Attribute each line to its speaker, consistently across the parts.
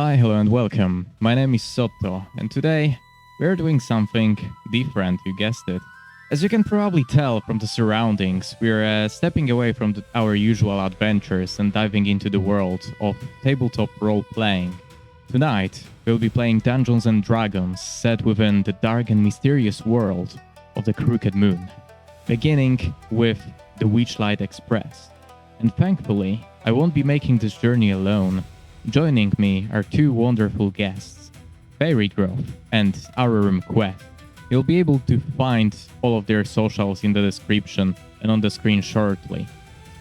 Speaker 1: Hi, hello, and welcome. My name is SOTTO, and today we're doing something different, you guessed it. As you can probably tell from the surroundings, we're stepping away from our usual adventures and diving into the world of tabletop role-playing. Tonight, we'll be playing Dungeons and Dragons set within the dark and mysterious world of the Crooked Moon, beginning with the Ghostlight Express. And thankfully, I won't be making this journey alone. Joining me are two wonderful guests, FairieGrove and aururumquests. You'll be able to find all of their socials in the description and on the screen shortly,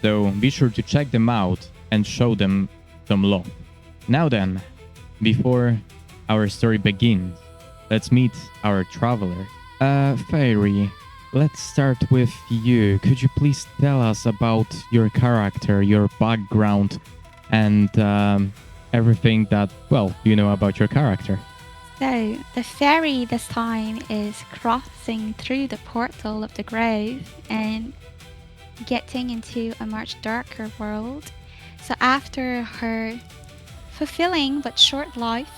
Speaker 1: so be sure to check them out and show them some love. Now then, before our story begins, let's meet our traveler. Fairie, let's start with you. Could you please tell us about your character, your background, and everything that, well, you know about your character?
Speaker 2: So, the fairy this time is crossing through the portal of the grove and getting into a much darker world. So, after her fulfilling but short life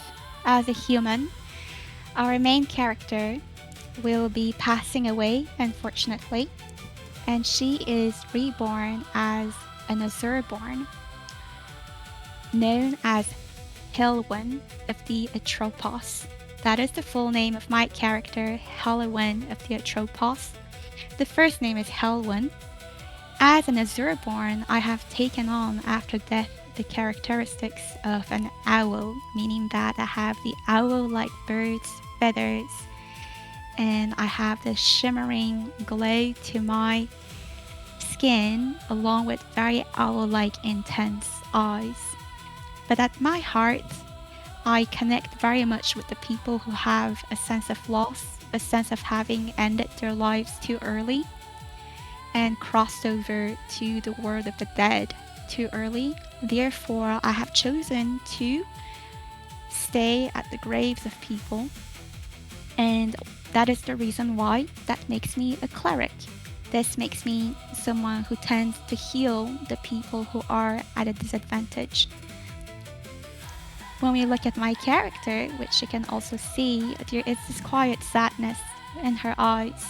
Speaker 2: as a human, our main character will be passing away, unfortunately, and she is reborn as an Azurborn, known as Helwyn of the Atropos. That is the full name of my character, Helwyn of the Atropos. The first name is Helwyn. As an Azurborn, I have taken on after death the characteristics of an owl, meaning that I have the owl-like bird's feathers, and I have the shimmering glow to my skin, along with very owl-like intense eyes. But at my heart, I connect very much with the people who have a sense of loss, a sense of having ended their lives too early and crossed over to the world of the dead too early. Therefore, I have chosen to stay at the graves of people, and that is the reason why that makes me a cleric. This makes me someone who tends to heal the people who are at a disadvantage. When we look at my character, which you can also see, there is this quiet sadness in her eyes.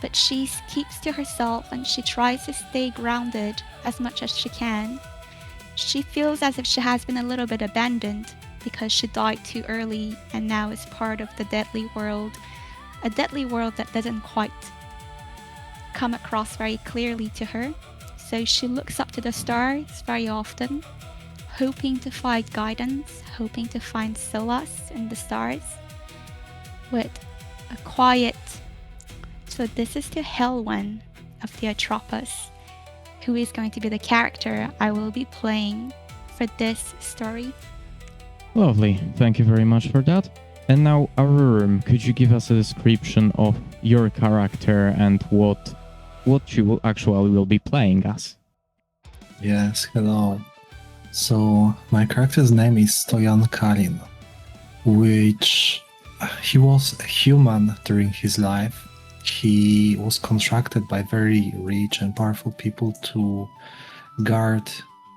Speaker 2: But she keeps to herself and she tries to stay grounded as much as she can. She feels as if she has been a little bit abandoned because she died too early and now is part of the deadly world. A deadly world that doesn't quite come across very clearly to her. So she looks up to the stars very often, hoping to find guidance, hoping to find solace in the stars with a quiet. So this is the Helwyn of the Atropos, who is going to be the character I will be playing for this story.
Speaker 1: Lovely, thank you very much for that. And now, Aururum, could you give us a description of your character and what you actually will be playing as?
Speaker 3: Yes, hello. So my character's name is Stoyan Karin, which he was a human during his life. He was contracted by very rich and powerful people to guard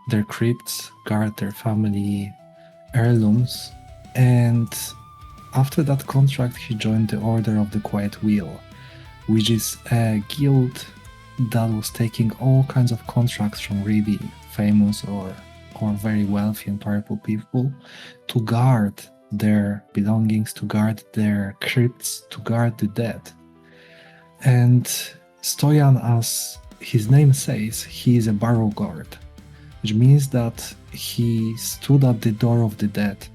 Speaker 3: their crypts, guard their family heirlooms, and after that contract he joined the Order of the Quiet Wheel, which is a guild that was taking all kinds of contracts from really famous or very wealthy and powerful people to guard their belongings, to guard their crypts, to guard the dead. And Stoyan, as his name says, he is a barrow guard, which means that he stood at the door of the dead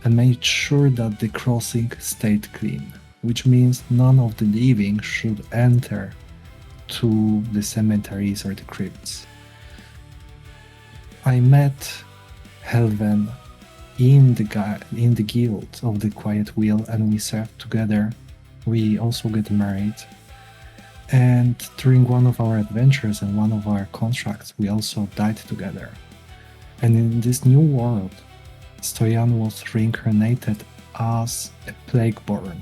Speaker 3: and made sure that the crossing stayed clean, which means none of the living should enter to the cemeteries or the crypts. I met Helwyn in the guild of the Quiet Wheel, and we served together. We also get married, and during one of our adventures and one of our contracts we also died together. And in this new world, Stoyan was reincarnated as a plagueborn,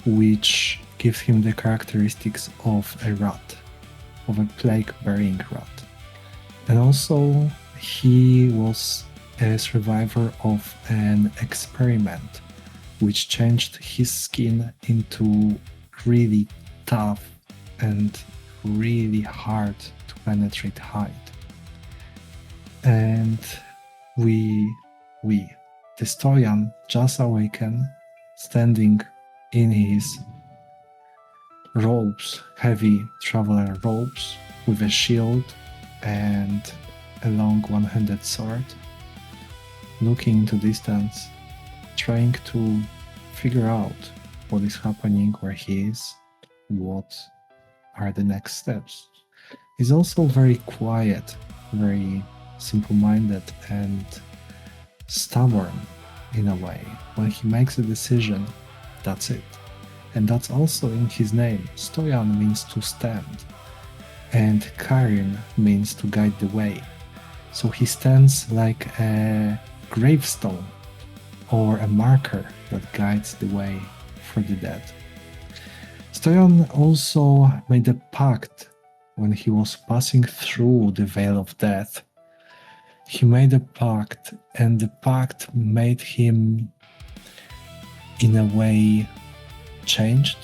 Speaker 3: which gives him the characteristics of a rat, of a plague-bearing rat. And also, he was a survivor of an experiment which changed his skin into really tough and really hard to penetrate hide. And we, the Stoyan, just awakened, standing in his robes, heavy traveler robes, with a shield and a long one-handed sword, looking into distance, trying to figure out what is happening, where he is, what are the next steps. He's also very quiet, very simple-minded and stubborn in a way. When he makes a decision, that's it. And that's also in his name. Stoyan means to stand, and Karin means to guide the way. So he stands like a gravestone or a marker that guides the way for the dead. Stoyan also made a pact when he was passing through the Veil of Death. He made a pact, and the pact made him, in a way, changed,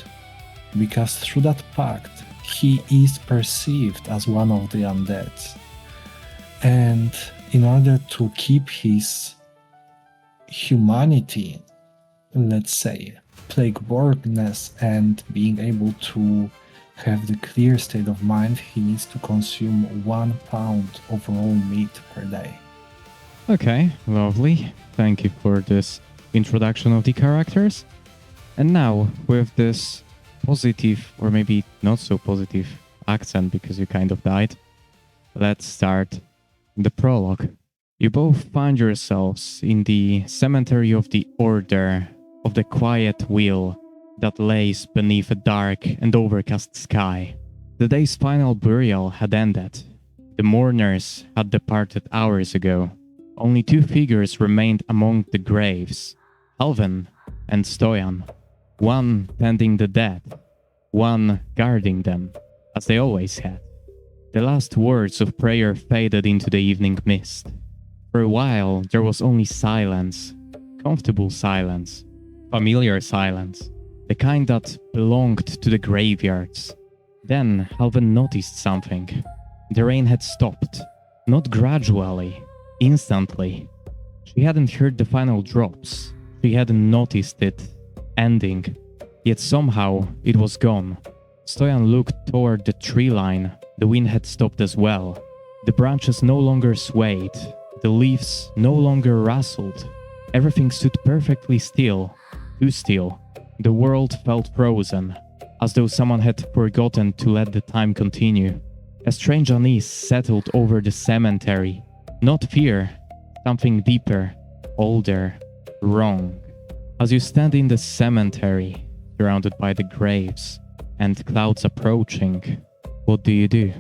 Speaker 3: because through that pact, he is perceived as one of the undead. And in order to keep his humanity, let's say, plaguebornness, and being able to have the clear state of mind, he needs to consume 1 pound of raw meat per day.
Speaker 1: Okay, lovely. Thank you for this introduction of the characters. And now, with this positive, or maybe not so positive, accent because you kind of died, let's start the prologue. You both find yourselves in the cemetery of the Order of the Quiet Wheel that lays beneath a dark and overcast sky. The day's final burial had ended. The mourners had departed hours ago. Only 2 figures remained among the graves, Alvin and Stoyan. One tending the dead, one guarding them, as they always had. The last words of prayer faded into the evening mist. For a while, there was only silence, comfortable silence, familiar silence, the kind that belonged to the graveyards. Then Alvin noticed something. The rain had stopped, not gradually, instantly. She hadn't heard the final drops. She hadn't noticed it ending, yet somehow it was gone. Stoyan looked toward the tree line. The wind had stopped as well. The branches no longer swayed. The leaves no longer rustled. Everything stood perfectly still, too still. The world felt frozen, as though someone had forgotten to let the time continue. A strange unease settled over the cemetery. Not fear, something deeper, older, wrong. As you stand in the cemetery, surrounded by the graves and clouds approaching, what do you do?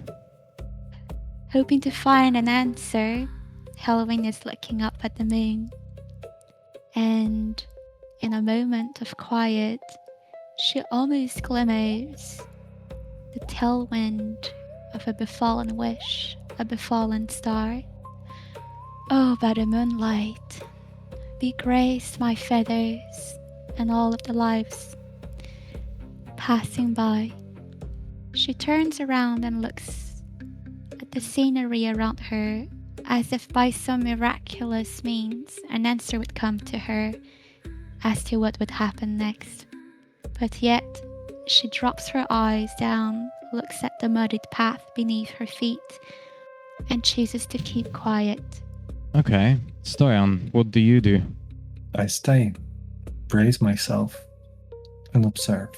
Speaker 2: Hoping to find an answer, Halloween is looking up at the moon. And in a moment of quiet, she almost glimmers the tailwind of a befallen wish, a befallen star. Oh, by the moonlight, be graced my feathers and all of the lives passing by. She turns around and looks at the scenery around her, as if by some miraculous means an answer would come to her as to what would happen next. But yet, she drops her eyes down, looks at the muddied path beneath her feet, and chooses to keep quiet.
Speaker 1: Okay, Stoyan, what do you do?
Speaker 3: I stay, brace myself, and observe.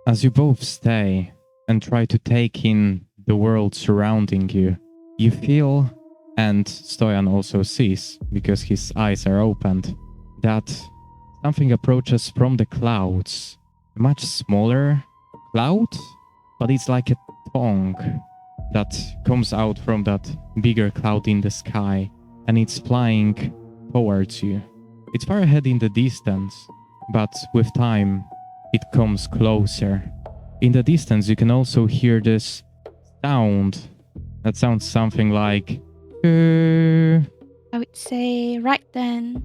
Speaker 1: As you both stay and try to take in the world surrounding you, you feel, and Stoyan also sees, because his eyes are opened, that something approaches from the clouds. A much smaller cloud, but it's like a tongue that comes out from that bigger cloud in the sky, and it's flying towards you. It's far ahead in the distance, but with time, it comes closer. In the distance, you can also hear this sound that sounds something like
Speaker 2: I would say right then,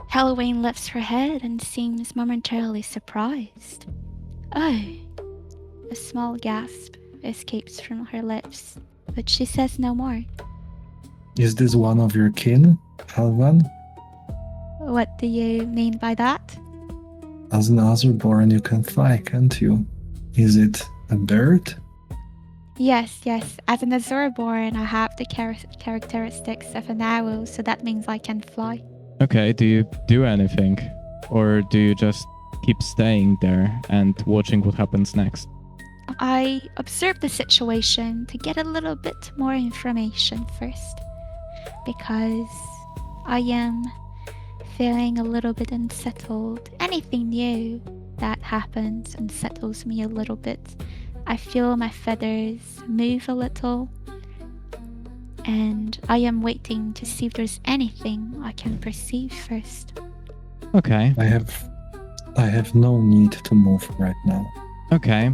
Speaker 2: Halloween lifts her head and seems momentarily surprised. Oh, a small gasp escapes from her lips, but she says no more.
Speaker 3: Is this one of your kin, Helvan?
Speaker 2: What do you mean by that?
Speaker 3: As an Azurborn, you can fly, can't you? Is it a bird?
Speaker 2: Yes. As an Azurborn, I have the characteristics of an owl, so that means I can fly.
Speaker 1: Okay, do you do anything? Or do you just keep staying there and watching what happens next?
Speaker 2: I observe the situation to get a little bit more information first, because I am feeling a little bit unsettled. Anything new that happens unsettles me a little bit. I feel my feathers move a little, and I am waiting to see if there's anything I can perceive first.
Speaker 1: Okay.
Speaker 3: I have no need to move right now.
Speaker 1: Okay.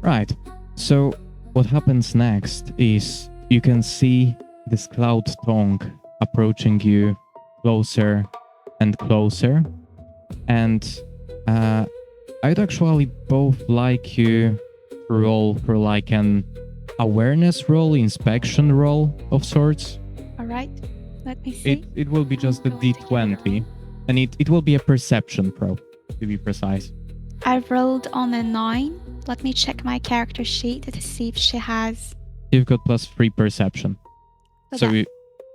Speaker 1: Right. So what happens next is you can see this cloud tongue approaching you closer and closer. And I'd actually both like you to roll for like an awareness roll, inspection roll of sorts.
Speaker 2: All right, let me see.
Speaker 1: It will be just a d20, and it will be a perception probe, to be precise.
Speaker 2: I rolled on a 9. Let me check my character sheet to see if she has.
Speaker 1: You've got +3 perception. So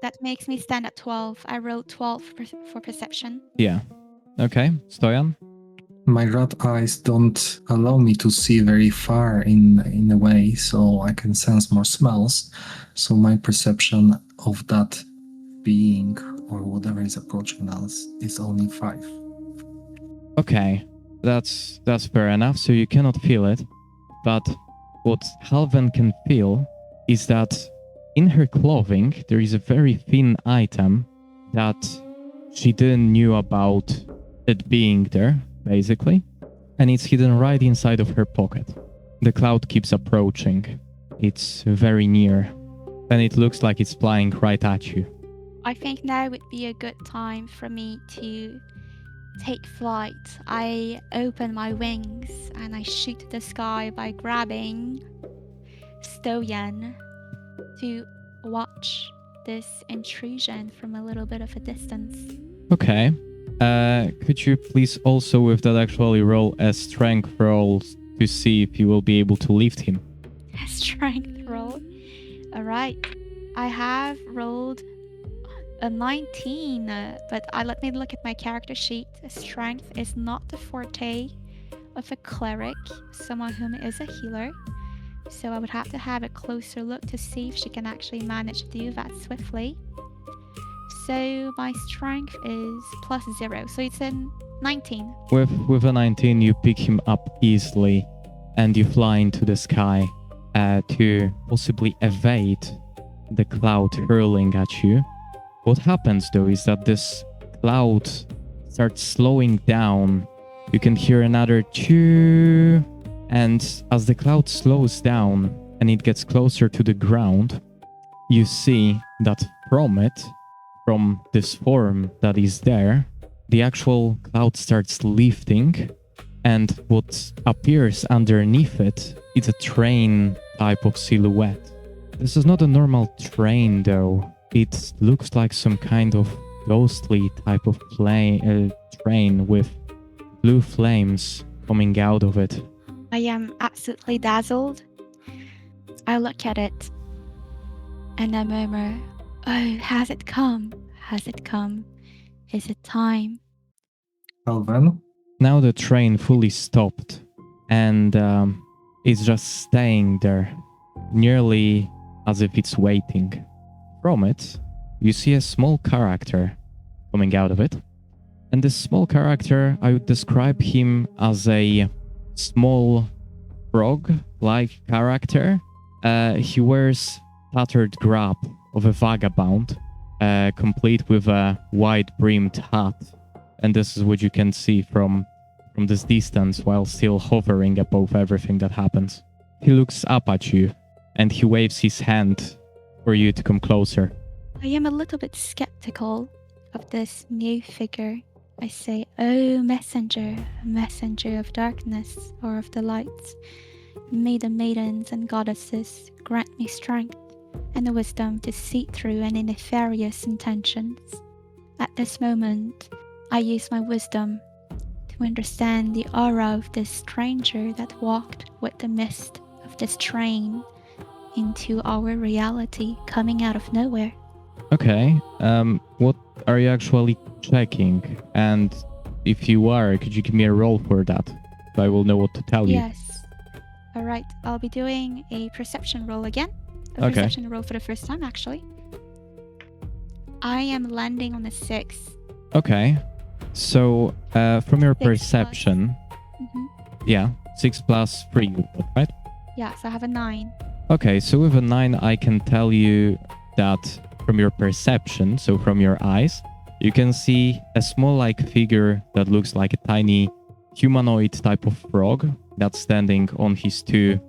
Speaker 2: that makes me stand at 12. I rolled 12 for perception.
Speaker 1: Yeah. Okay, Stoyan?
Speaker 3: My rat eyes don't allow me to see very far in a way, so I can sense more smells. So my perception of that being or whatever is approaching us is only 5.
Speaker 1: Okay, that's fair enough. So you cannot feel it, but what Halvan can feel is that in her clothing there is a very thin item that she didn't knew about it being there, basically, and it's hidden right inside of her pocket. The cloud keeps approaching. It's very near, and it looks like it's flying right at you.
Speaker 2: I think now would be a good time for me to take flight. I open my wings and I shoot the sky by grabbing Stoyan to watch this intrusion from a little bit of a distance.
Speaker 1: Okay. Could you please also with that actually roll a strength roll to see if you will be able to lift him?
Speaker 2: Strength roll. Alright. I have rolled a 19, but let me look at my character sheet. Strength is not the forte of a cleric, someone whom is a healer. So I would have to have a closer look to see if she can actually manage to do that swiftly. So my strength is +0, so it's a 19.
Speaker 1: With a 19, you pick him up easily, and you fly into the sky to possibly evade the cloud hurling at you. What happens though is that this cloud starts slowing down. You can hear another choo, and as the cloud slows down and it gets closer to the ground, you see that from this form that is there, the actual cloud starts lifting, and what appears underneath it is a train type of silhouette. This is not a normal train though. It looks like some kind of ghostly type of train with blue flames coming out of it.
Speaker 2: I am absolutely dazzled. I look at it and I murmur, "Oh, has it come? Has it come? Is it time?"
Speaker 3: Helvan?
Speaker 1: Now the train fully stopped, and it's just staying there, nearly as if it's waiting. From it, you see a small character coming out of it. And this small character, I would describe him as a small frog-like character. He wears tattered grab of a vagabond, complete with a wide-brimmed hat. And this is what you can see from this distance while still hovering above everything that happens. He looks up at you, and he waves his hand for you to come closer.
Speaker 2: I am a little bit skeptical of this new figure. I say, "Oh, messenger, messenger of darkness or of the lights, may the maidens and goddesses grant me strength and the wisdom to see through any nefarious intentions." At this moment, I use my wisdom to understand the aura of this stranger that walked with the mist of this train into our reality, coming out of nowhere.
Speaker 1: Okay. What are you actually checking? And if you are, could you give me a roll for that? So I will know what to tell you.
Speaker 2: Yes. All right, I'll be doing a perception roll again. A
Speaker 1: Okay.
Speaker 2: perception roll for the first time, actually. I am landing on a 6.
Speaker 1: Okay. So, from your
Speaker 2: 6 plus.
Speaker 1: perception,
Speaker 2: Mhm.
Speaker 1: yeah, 6 plus 3, right?
Speaker 2: Yeah, so I have a 9.
Speaker 1: Okay, so with a 9, I can tell you that from your perception, so from your eyes, you can see a small like figure that looks like a tiny humanoid type of frog that's standing on his two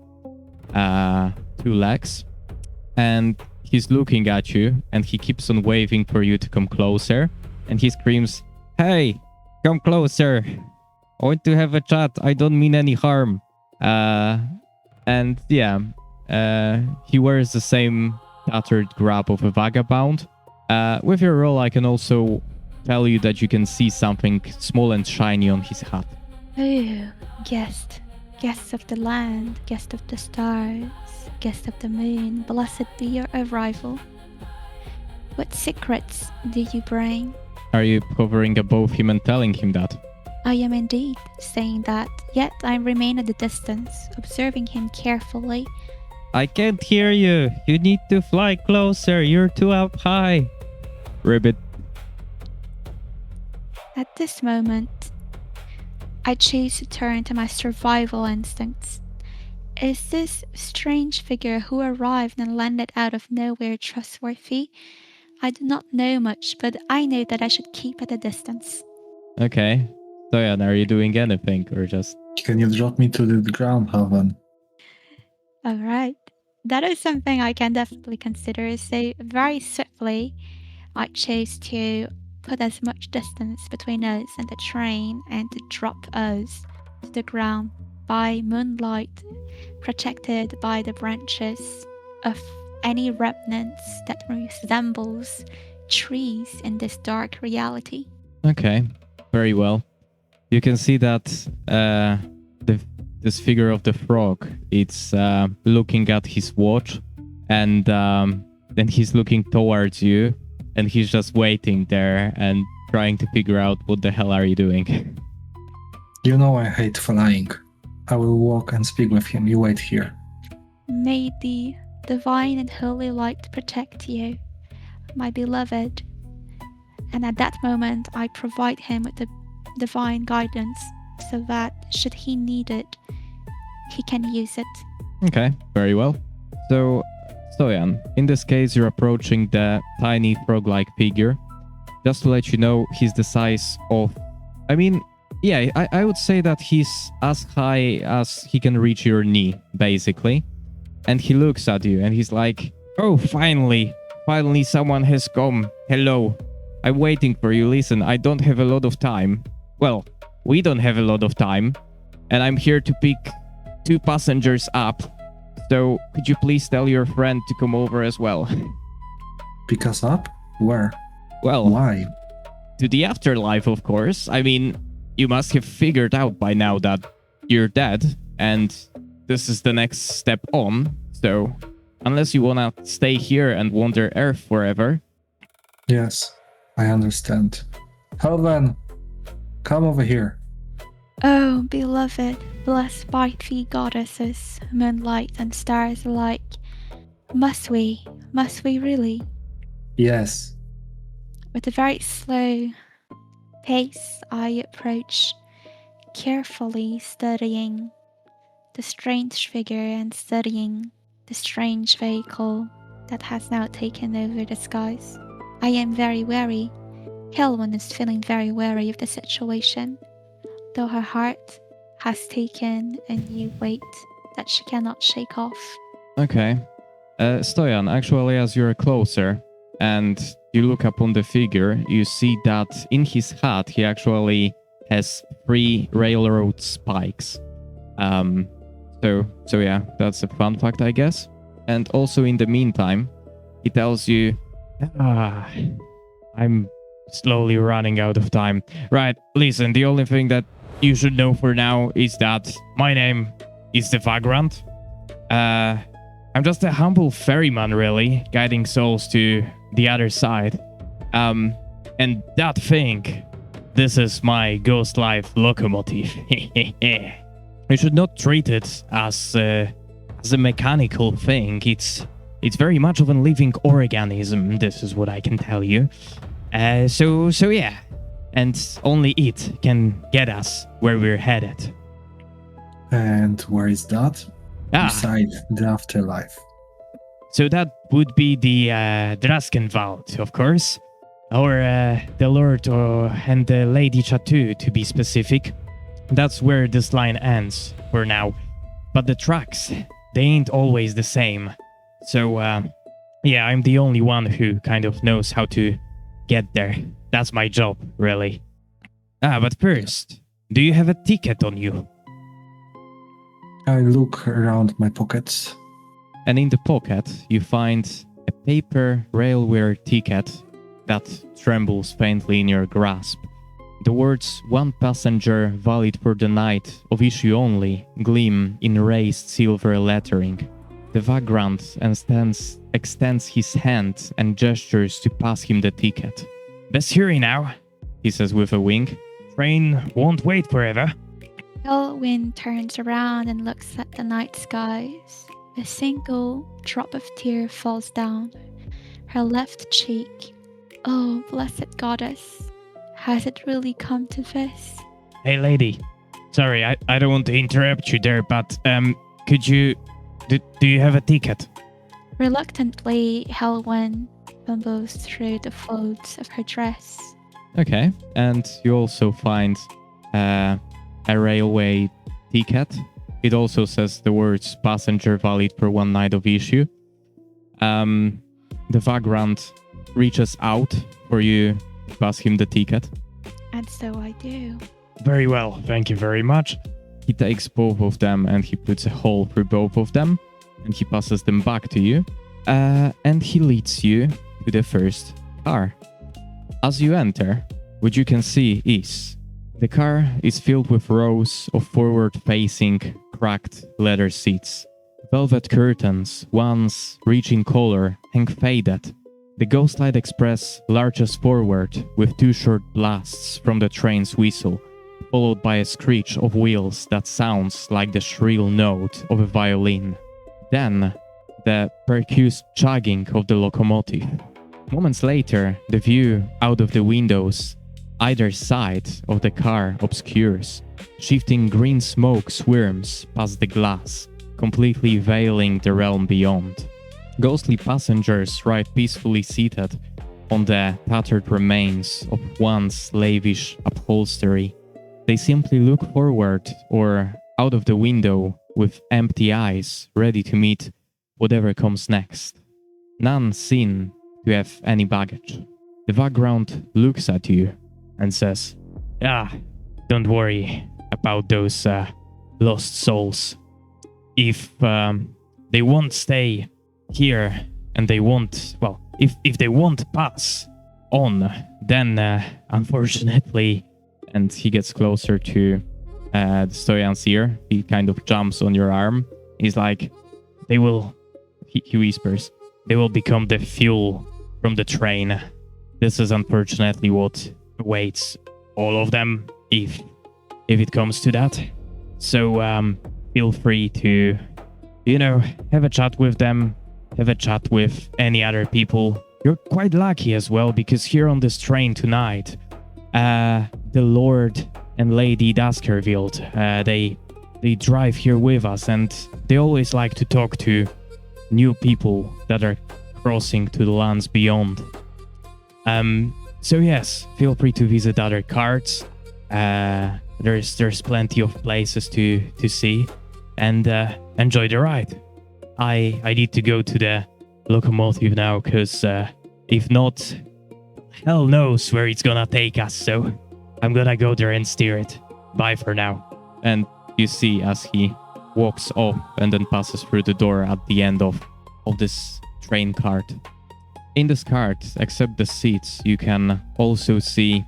Speaker 1: legs. And he's looking at you and he keeps on waving for you to come closer. And he screams, "Hey, come closer. I want to have a chat. I don't mean any harm." And yeah, he wears the same tattered grab of a vagabond. With your roll, I can also tell you that you can see something small and shiny on his hat.
Speaker 2: Oh, guest. Guest of the land, guest of the stars, guest of the moon, blessed be your arrival. What secrets do you bring?
Speaker 1: Are you hovering above him and telling him that?
Speaker 2: I am indeed saying that, yet I remain at a distance, observing him carefully.
Speaker 1: I can't hear you. You need to fly closer. You're too up high. Ribbit.
Speaker 2: At this moment, I choose to turn to my survival instincts. Is this strange figure who arrived and landed out of nowhere trustworthy? I do not know much, but I know that I should keep at a distance.
Speaker 1: Okay. Stoyan, are you doing anything or just...
Speaker 3: Can you drop me to the ground, Haven?
Speaker 2: Alright. That is something I can definitely consider. So very swiftly, I chose to put as much distance between us and the train and to drop us to the ground by moonlight, protected by the branches of any remnants that resembles trees in this dark reality.
Speaker 1: Okay. Very well. You can see that this figure of the frog, it's looking at his watch, and then he's looking towards you, and he's just waiting there and trying to figure out what the hell are you doing.
Speaker 3: You know I hate flying. I will walk and speak with him. You wait here.
Speaker 2: May the divine and holy light protect you, my beloved. And at that moment, I provide him with the divine guidance so that, should he need it, he can use it.
Speaker 1: Okay, very well. So, Stoyan, in this case, you're approaching the tiny frog-like figure. Just to let you know, he's the size of... I mean, yeah, I would say that he's as high as he can reach your knee, basically. And he looks at you and he's like, "Oh, finally someone has come. Hello. I'm waiting for you. Listen, I don't have a lot of time. Well, we don't have a lot of time. And I'm here to pick 2 passengers up. So could you please tell your friend to come over as well?"
Speaker 3: Pick us up? Where?
Speaker 1: Well,
Speaker 3: Why?
Speaker 1: to the afterlife, of course. I mean, you must have figured out by now that you're dead, and this is the next step on. So, unless you wanna stay here and wander Earth forever.
Speaker 3: Yes, I understand. Haven, come over here.
Speaker 2: Oh, beloved, blessed by thee goddesses, moonlight and stars alike. Must we really?
Speaker 3: Yes.
Speaker 2: With a very slow pace, I approach, carefully studying the strange figure and studying the strange vehicle that has now taken over the skies. I am very wary. Helwan is feeling very wary of the situation, though her heart has taken a new weight that she cannot shake off.
Speaker 1: Okay. Stoyan, actually, as you're closer, and you look upon the figure, you see that in his hat he actually has 3 railroad spikes. So yeah, that's a fun fact, I guess. And also in the meantime, he tells you, I'm slowly running out of time. Right, listen, the only thing that you should know for now is that my name is the Vagrant. I'm just a humble ferryman, really, guiding souls to the other side. And that thing, this is my Ghostlight locomotive. You should not treat it as a mechanical thing. It's very much of a living organism. This is what I can tell you. So yeah, and only it can get us where we're headed.
Speaker 3: And where is that? Beside the afterlife.
Speaker 1: So that would be the Draskenwald, of course, or the Lord and the Lady Chateau, to be specific. That's where this line ends for now. But the tracks, they ain't always the same. So yeah, I'm the only one who kind of knows how to get there. That's my job, really. But first, do you have a ticket on you?
Speaker 3: I look around my pockets.
Speaker 1: And in the pocket, you find a paper railway ticket that trembles faintly in your grasp. The words "one passenger, valid for the night, of issue only" gleam in raised silver lettering. The vagrant extends his hand and gestures to pass him the ticket. "Best hurry now," he says with a wink. "Train won't wait forever."
Speaker 2: Elwyn turns around and looks at the night skies. A single drop of tear falls down her left cheek. Oh, blessed goddess. Has it really come to this?
Speaker 1: Hey lady, sorry, I don't want to interrupt you there, but could you... Do you have a ticket?
Speaker 2: Reluctantly, Elwyn fumbles through the folds of her dress.
Speaker 1: Okay, and you also find a railway ticket. It also says the words "passenger valid for one night of issue." The vagrant reaches out for you to pass him the ticket.
Speaker 2: And so I do.
Speaker 1: Very well, thank you very much. He takes both of them and he puts a hole through both of them, and he passes them back to you. And he leads you to the first car. As you enter, what you can see is the car is filled with rows of forward-facing, cracked leather seats. Velvet curtains, once rich in color, hang faded. The Ghostlight Express lurches forward with 2 short blasts from the train's whistle, followed by a screech of wheels that sounds like the shrill note of a violin. Then, the percussive chugging of the locomotive. Moments later, the view out of the windows either side of the car obscures. Shifting green smoke swarms past the glass, completely veiling the realm beyond. Ghostly passengers ride peacefully seated on the tattered remains of once lavish upholstery. They simply look forward or out of the window with empty eyes, ready to meet whatever comes next. None seem to have any baggage. The vagrant looks at you and says, don't worry about those lost souls. If they won't stay here and they won't, well, if they won't pass on, then unfortunately, and he gets closer to Stoyan's ear, he kind of jumps on your arm. He's like, they will, he whispers, they will become the fuel from the train. This is unfortunately what awaits all of them, if it comes to that. So feel free to, have a chat with them, have a chat with any other people. You're quite lucky as well, because here on this train tonight, the Lord and Lady Daskerville, they drive here with us, and they always like to talk to new people that are crossing to the lands beyond. So yes, feel free to visit other carts. There's plenty of places to see, and enjoy the ride. I need to go to the locomotive now, because If not, hell knows where it's gonna take us, so I'm gonna go there and steer it. Bye for now. And you see as he walks off and then passes through the door at the end of this train cart. In this cart, except the seats, you can also see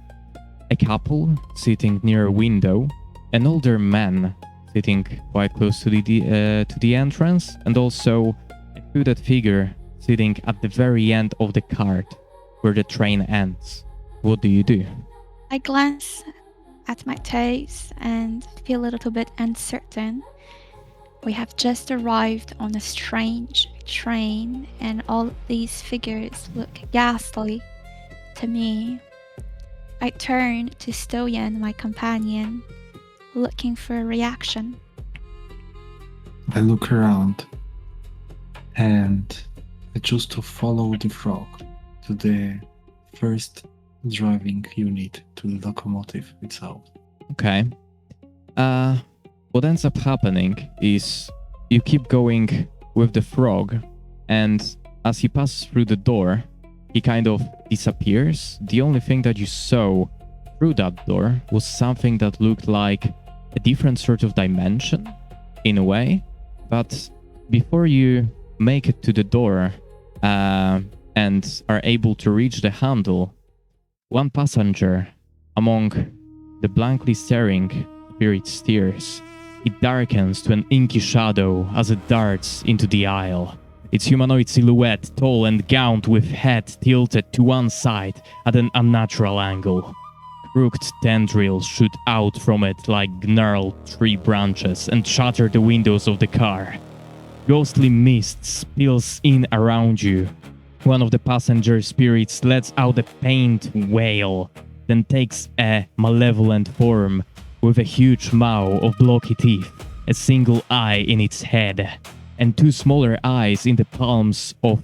Speaker 1: a couple sitting near a window, an older man sitting quite close to the entrance, and also a hooded figure sitting at the very end of the cart where the train ends. What do you do?
Speaker 2: I glance at my toes and feel a little bit uncertain. We have just arrived on a strange train, and all these figures look ghastly to me. I turn to Stoyan, my companion, looking for a reaction.
Speaker 3: I look around and I choose to follow the frog to the first driving unit, to the locomotive itself.
Speaker 1: Okay. What ends up happening is you keep going with the frog, and as he passes through the door, he kind of disappears. The only thing that you saw through that door was something that looked like a different sort of dimension, in a way. But before you make it to the door and are able to reach the handle, one passenger among the blankly staring spirit steers. It darkens to an inky shadow as it darts into the aisle. Its humanoid silhouette, tall and gaunt with head tilted to one side at an unnatural angle. Crooked tendrils shoot out from it like gnarled tree branches and shatter the windows of the car. Ghostly mist spills in around you. One of the passenger spirits lets out a pained wail, then takes a malevolent form with a huge mouth of blocky teeth, a single eye in its head, and two smaller eyes in the palms of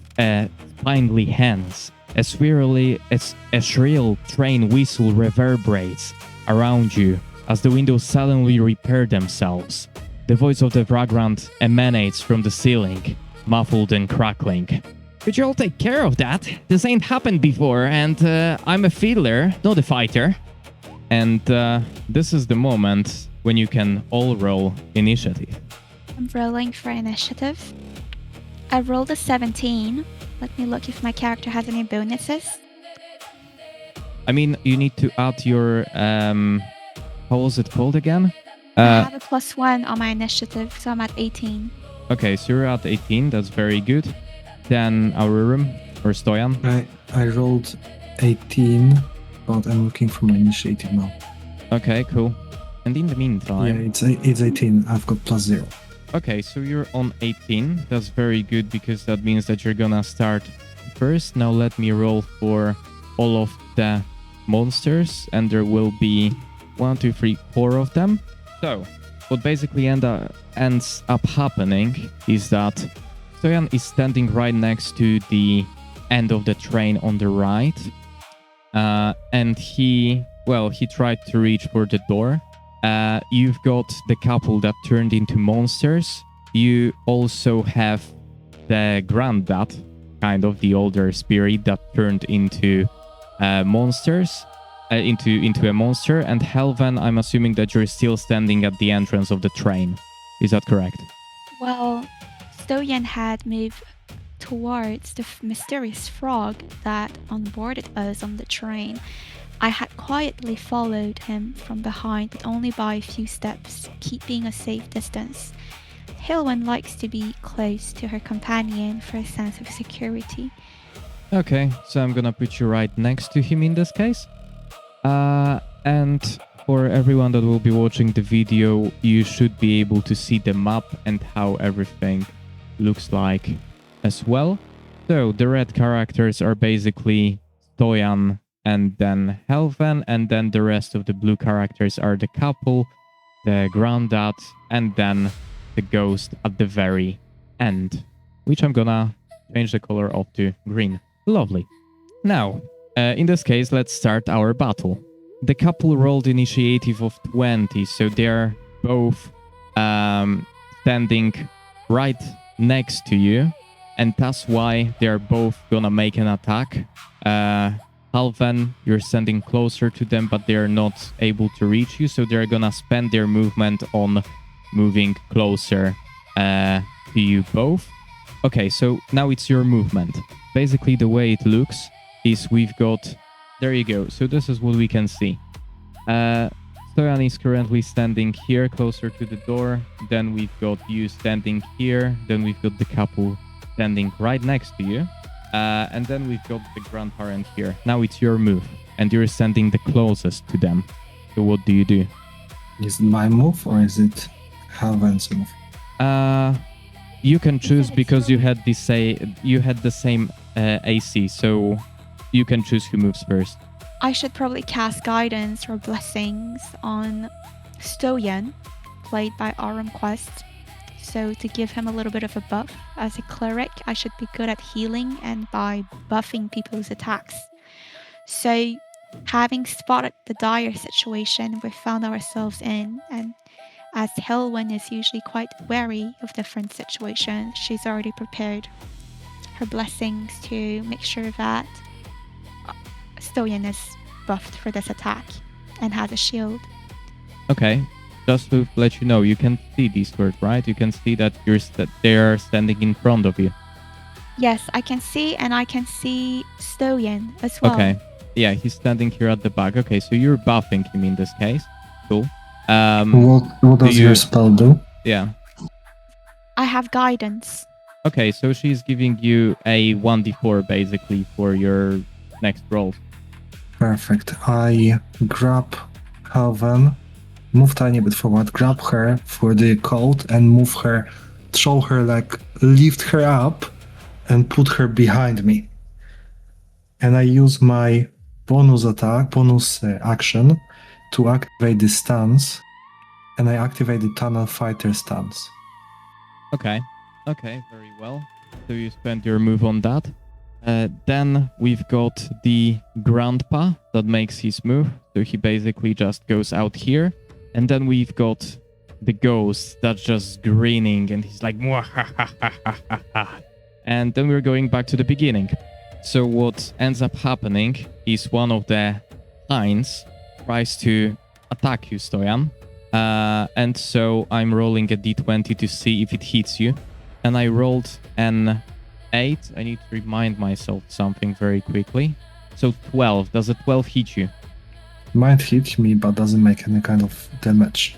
Speaker 1: spindly hands. A shrill train whistle reverberates around you as the windows suddenly repair themselves. The voice of the vagrant emanates from the ceiling, muffled and crackling. Could you all take care of that? This ain't happened before, and I'm a fiddler, not a fighter. And this is the moment when you can all roll initiative.
Speaker 2: I'm rolling for initiative. I rolled a 17. Let me look if my character has any bonuses.
Speaker 1: I mean, you need to add your... how was it called again?
Speaker 2: I have a +1 on my initiative, so I'm at 18.
Speaker 1: Okay, so you're at 18. That's very good. Then Aururum or Stoyan.
Speaker 3: I rolled 18, but I'm looking for my initiative now.
Speaker 1: Okay, cool. And in the meantime...
Speaker 3: Yeah, it's 18. I've got +0.
Speaker 1: Okay, so you're on 18. That's very good because that means that you're gonna start first. Now let me roll for all of the monsters, and there will be 1, 2, 3, 4 of them. So, what basically ends up happening is that Stoyan is standing right next to the end of the train on the right, and he tried to reach for the door. You've got the couple that turned into monsters. You also have the granddad, kind of the older spirit that turned into monsters, into a monster. And Helven, I'm assuming that you're still standing at the entrance of the train. Is that correct?
Speaker 2: Well, Stoyan had moved towards the mysterious frog that onboarded us on the train. I had quietly followed him from behind, but only by a few steps, keeping a safe distance. Hilwen likes to be close to her companion for a sense of security.
Speaker 1: Okay, so I'm gonna put you right next to him in this case. And for everyone that will be watching the video, you should be able to see the map and how everything looks like as well. So the red characters are basically Stoyan and then Helven, and then the rest of the blue characters are the couple, the granddad, and then the ghost at the very end, which I'm gonna change the color of to green. Lovely. Now, in this case, let's start our battle. The couple rolled initiative of 20, so they're both standing right next to you. and that's why they're both gonna make an attack. Halvan, you're standing closer to them, but they're not able to reach you, so they're gonna spend their movement on moving closer to you both. Okay, so now it's your movement. Basically, the way it looks is we've got... There you go. So this is what we can see. Stoyan is currently standing here, closer to the door. Then we've got you standing here. Then we've got the couple standing right next to you. And then we've got the grandparent here. Now it's your move, and you're standing the closest to them. So what do you do?
Speaker 3: Is it my move or is it Halvan's move?
Speaker 1: You can choose because you had the same AC, so you can choose who moves first.
Speaker 2: I should probably cast guidance or blessings on Stoyan, played by aururumquests. So to give him a little bit of a buff as a cleric, I should be good at healing and by buffing people's attacks. So having spotted the dire situation we found ourselves in, and as Helwen is usually quite wary of different situations, she's already prepared her blessings to make sure that Stoyan is buffed for this attack and has a shield.
Speaker 1: Okay, just to let you know, you can see these words, right? You can see that they are standing in front of you.
Speaker 2: Yes, I can see, and I can see Stoyan as well.
Speaker 1: Okay, yeah, he's standing here at the back. Okay, so you're buffing him in this case. Cool.
Speaker 3: What does your spell do?
Speaker 1: Yeah.
Speaker 2: I have guidance.
Speaker 1: Okay, so she's giving you a 1d4 basically for your next roll.
Speaker 3: Perfect. I grab Halvan, move tiny bit forward, grab her for the coat and move her, throw her, like lift her up and put her behind me. And I use my bonus action to activate the stance, and I activate the tunnel fighter stance.
Speaker 1: Okay, very well. So you spend your move on that. Then we've got the grandpa that makes his move. So he basically just goes out here. And then we've got the ghost that's just grinning and he's like, "Mwahahahaha." And then we're going back to the beginning. So what ends up happening is one of the hinds tries to attack you, Stoyan. And so I'm rolling a d20 to see if it hits you. And I rolled an 8. I need to remind myself something very quickly. So 12. Does a 12 hit you?
Speaker 3: Might hit me, but doesn't make any kind of damage.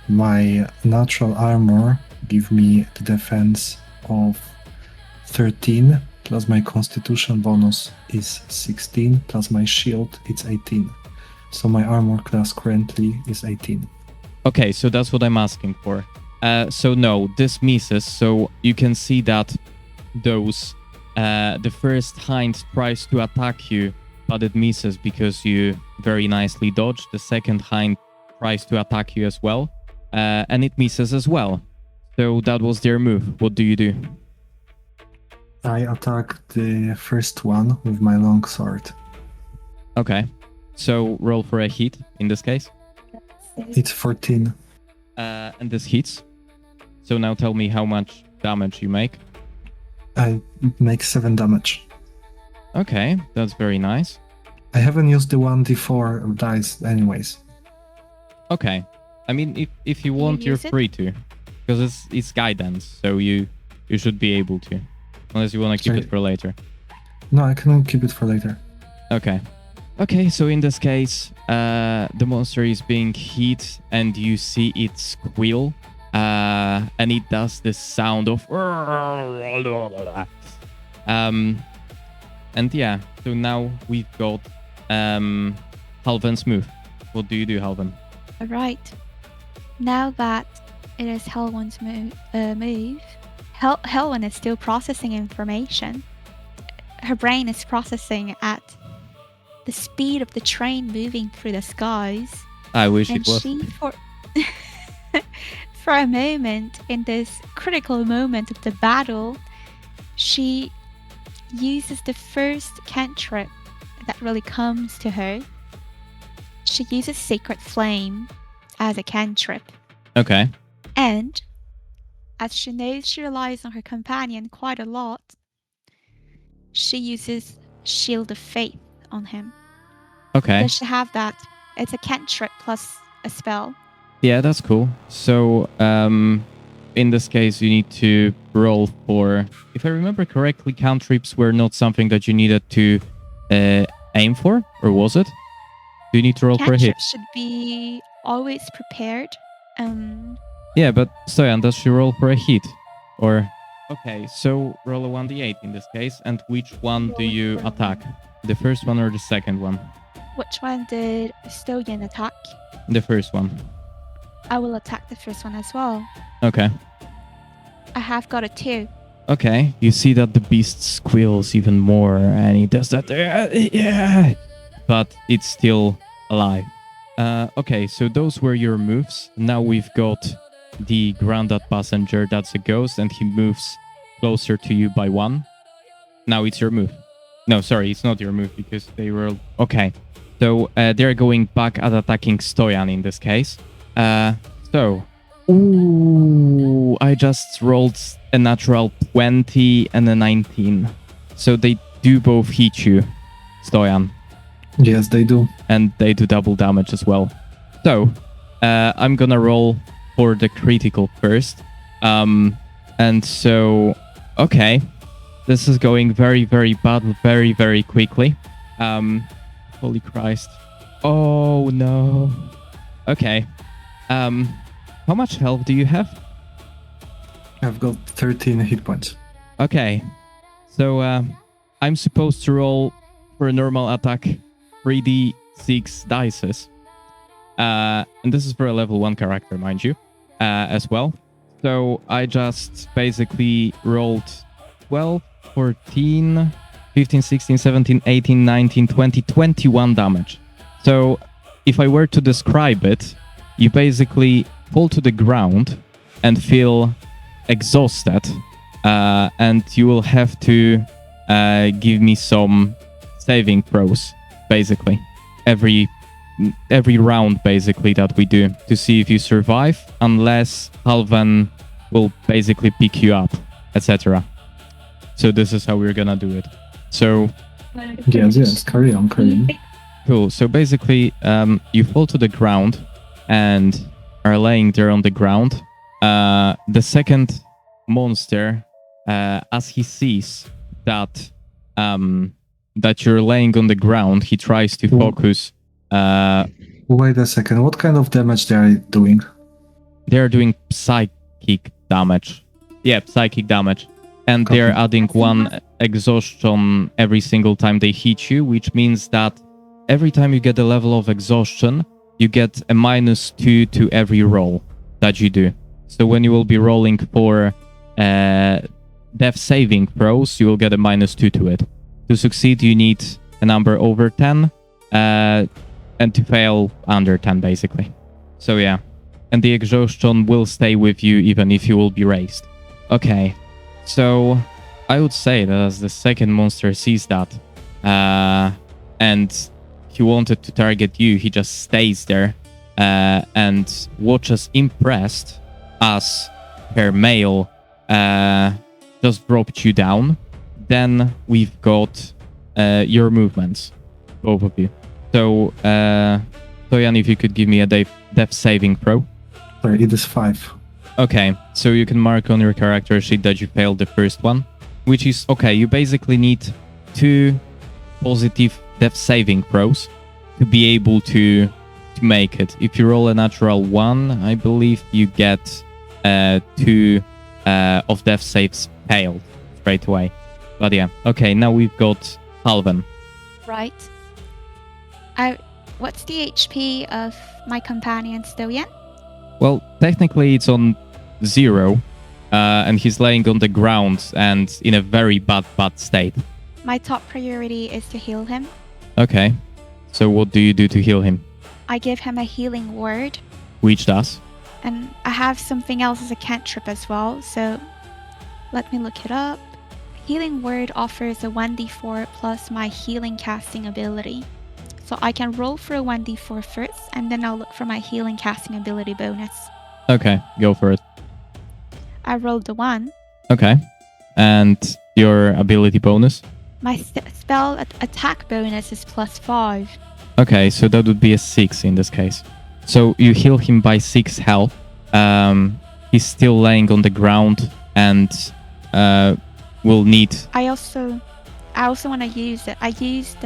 Speaker 3: My natural armor give me the defense of 13, plus my constitution bonus is 16, plus my shield it's 18. So my armor class currently is 18.
Speaker 1: Okay, so that's what I'm asking for. So no, this misses. So you can see that the first hind tries to attack you, but it misses because you very nicely dodged. The second hind tries to attack you as well, and it misses as well. So that was their move. What do you do?
Speaker 3: I attack the first one with my long sword.
Speaker 1: Okay, so roll for a hit in this case.
Speaker 3: It's 14.
Speaker 1: And this hits. So now tell me how much damage you make.
Speaker 3: I make 7 damage.
Speaker 1: Okay, that's very nice.
Speaker 3: I haven't used the 1d4 dice anyways.
Speaker 1: Okay. I mean, if you want, you're free to. Because it's guidance, so you should be able to. Unless you want to keep it for later.
Speaker 3: No, I can keep it for later.
Speaker 1: Okay. Okay, so in this case, the monster is being hit and you see it squeal. And it does this sound of... and yeah, so now we've got Halvan's move. What do you do, Halvan?
Speaker 2: Alright. Now that it is Helwen's move, Helwen is still processing information. Her brain is processing at the speed of the train moving through the skies.
Speaker 1: I wish
Speaker 2: And
Speaker 1: it was.
Speaker 2: she, for a moment, in this critical moment of the battle, she uses the first cantrip that really comes to her. She uses Sacred Flame as a cantrip.
Speaker 1: Okay.
Speaker 2: And as she knows she relies on her companion quite a lot, she uses Shield of Faith on him.
Speaker 1: Okay.
Speaker 2: Does she have that? It's a cantrip plus a spell.
Speaker 1: Yeah, that's cool. So, in this case, you need to roll for... If I remember correctly, cantrips were not something that you needed to aim for, or was it? Do you need to roll for a hit?
Speaker 2: Cantrips should be always prepared.
Speaker 1: Yeah, but Stoyan, does she roll for a hit? Or... Okay, so roll a 1d8 in this case, and which one do you attack? The first one or the second one?
Speaker 2: Which one did Stoyan attack?
Speaker 1: The first one.
Speaker 2: I will attack the first one as well.
Speaker 1: Okay.
Speaker 2: I have got a 2.
Speaker 1: Okay, you see that the beast squeals even more, and he does that. Yeah, but it's still alive. Okay, so those were your moves. Now we've got the grounded passenger. That's a ghost, and he moves closer to you by 1. Now it's your move. No, sorry, it's not your move because they were okay. So they're going back at attacking Stoyan in this case. Ooh, I just rolled a natural 20 and a 19. So they do both hit you, Stoyan.
Speaker 3: Yes, they do.
Speaker 1: And they do double damage as well. So, I'm gonna roll for the critical first. And so, okay. This is going very, very bad, very, very quickly. Holy Christ. Oh, no. Okay. How much health do you have?
Speaker 3: I've got 13 hit points.
Speaker 1: Okay. So, I'm supposed to roll for a normal attack 3d6 dices. And this is for a level 1 character, mind you, as well. So I just basically rolled 12, 14, 15, 16, 17, 18, 19, 20, 21 damage. So if I were to describe it, you basically fall to the ground and feel exhausted. And you will have to give me some saving throws, basically. Every round, basically, that we do to see if you survive, unless Halvan will basically pick you up, etc. So this is how we're gonna do it. So
Speaker 3: Yes, carry on.
Speaker 1: cool. So basically, you fall to the ground and are laying there on the ground. The second monster, as he sees that that you're laying on the ground, he tries to focus.
Speaker 3: Wait a second. What kind of damage they are doing?
Speaker 1: They're doing psychic damage. Yeah, psychic damage. And they're adding 1 exhaustion every single time they hit you, which means that every time you get a level of exhaustion, you get a -2 to every roll that you do. So when you will be rolling for death saving throws, you will get a -2 to it. To succeed, you need a number over 10, and to fail, under 10, basically. So yeah. And the exhaustion will stay with you even if you will be raised. Okay. So I would say that as the second monster sees that, and he wanted to target you, he just stays there and watches impressed as her male just dropped you down. Then we've got your movements, both of you. So, Stoyan, if you could give me a death saving throw.
Speaker 3: Sorry, it is 5.
Speaker 1: Okay, so you can mark on your character sheet that you failed the first one, which is okay. You basically need 2 positive death saving throws to be able to make it. If you roll a natural 1, I believe you get 2 of death saves failed straight away. But yeah, okay, now we've got Halvan.
Speaker 2: Right. What's the HP of my companion Stoyan?
Speaker 1: Well, technically it's on 0, and he's laying on the ground and in a very bad state.
Speaker 2: My top priority is to heal him.
Speaker 1: Okay, so what do you do to heal him?
Speaker 2: I give him a healing word.
Speaker 1: Which does?
Speaker 2: And I have something else as a cantrip as well, so let me look it up. Healing word offers a 1d4 plus my healing casting ability. So I can roll for a 1d4 first, and then I'll look for my healing casting ability bonus.
Speaker 1: Okay, go for it.
Speaker 2: I rolled a 1.
Speaker 1: Okay. And your ability bonus?
Speaker 2: My spell attack bonus is +5.
Speaker 1: Okay, so that would be a 6 in this case. So you heal him by 6 health. He's still laying on the ground and will need...
Speaker 2: I also want to use it. I used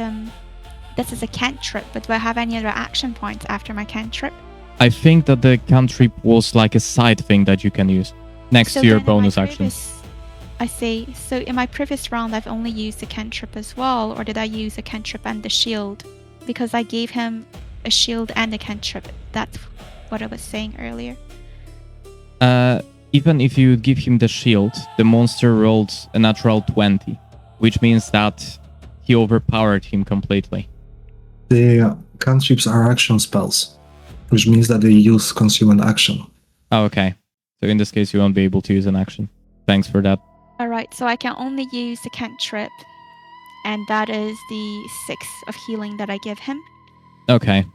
Speaker 2: this is a cantrip, but do I have any other action points after my cantrip?
Speaker 1: I think that the cantrip was like a side thing that you can use next to your bonus action.
Speaker 2: I see. So in my previous round, I've only used the cantrip as well, or did I use a cantrip and the shield? Because I gave him a shield and a cantrip. That's what I was saying earlier.
Speaker 1: Even if you give him the shield, the monster rolled a natural 20, which means that he overpowered him completely.
Speaker 3: The cantrips are action spells, which means that they use consume an action.
Speaker 1: Oh, okay. So in this case, you won't be able to use an action. Thanks for that.
Speaker 2: Alright, so I can only use the cantrip, and that is the 6 of healing that I give him.
Speaker 1: Okay.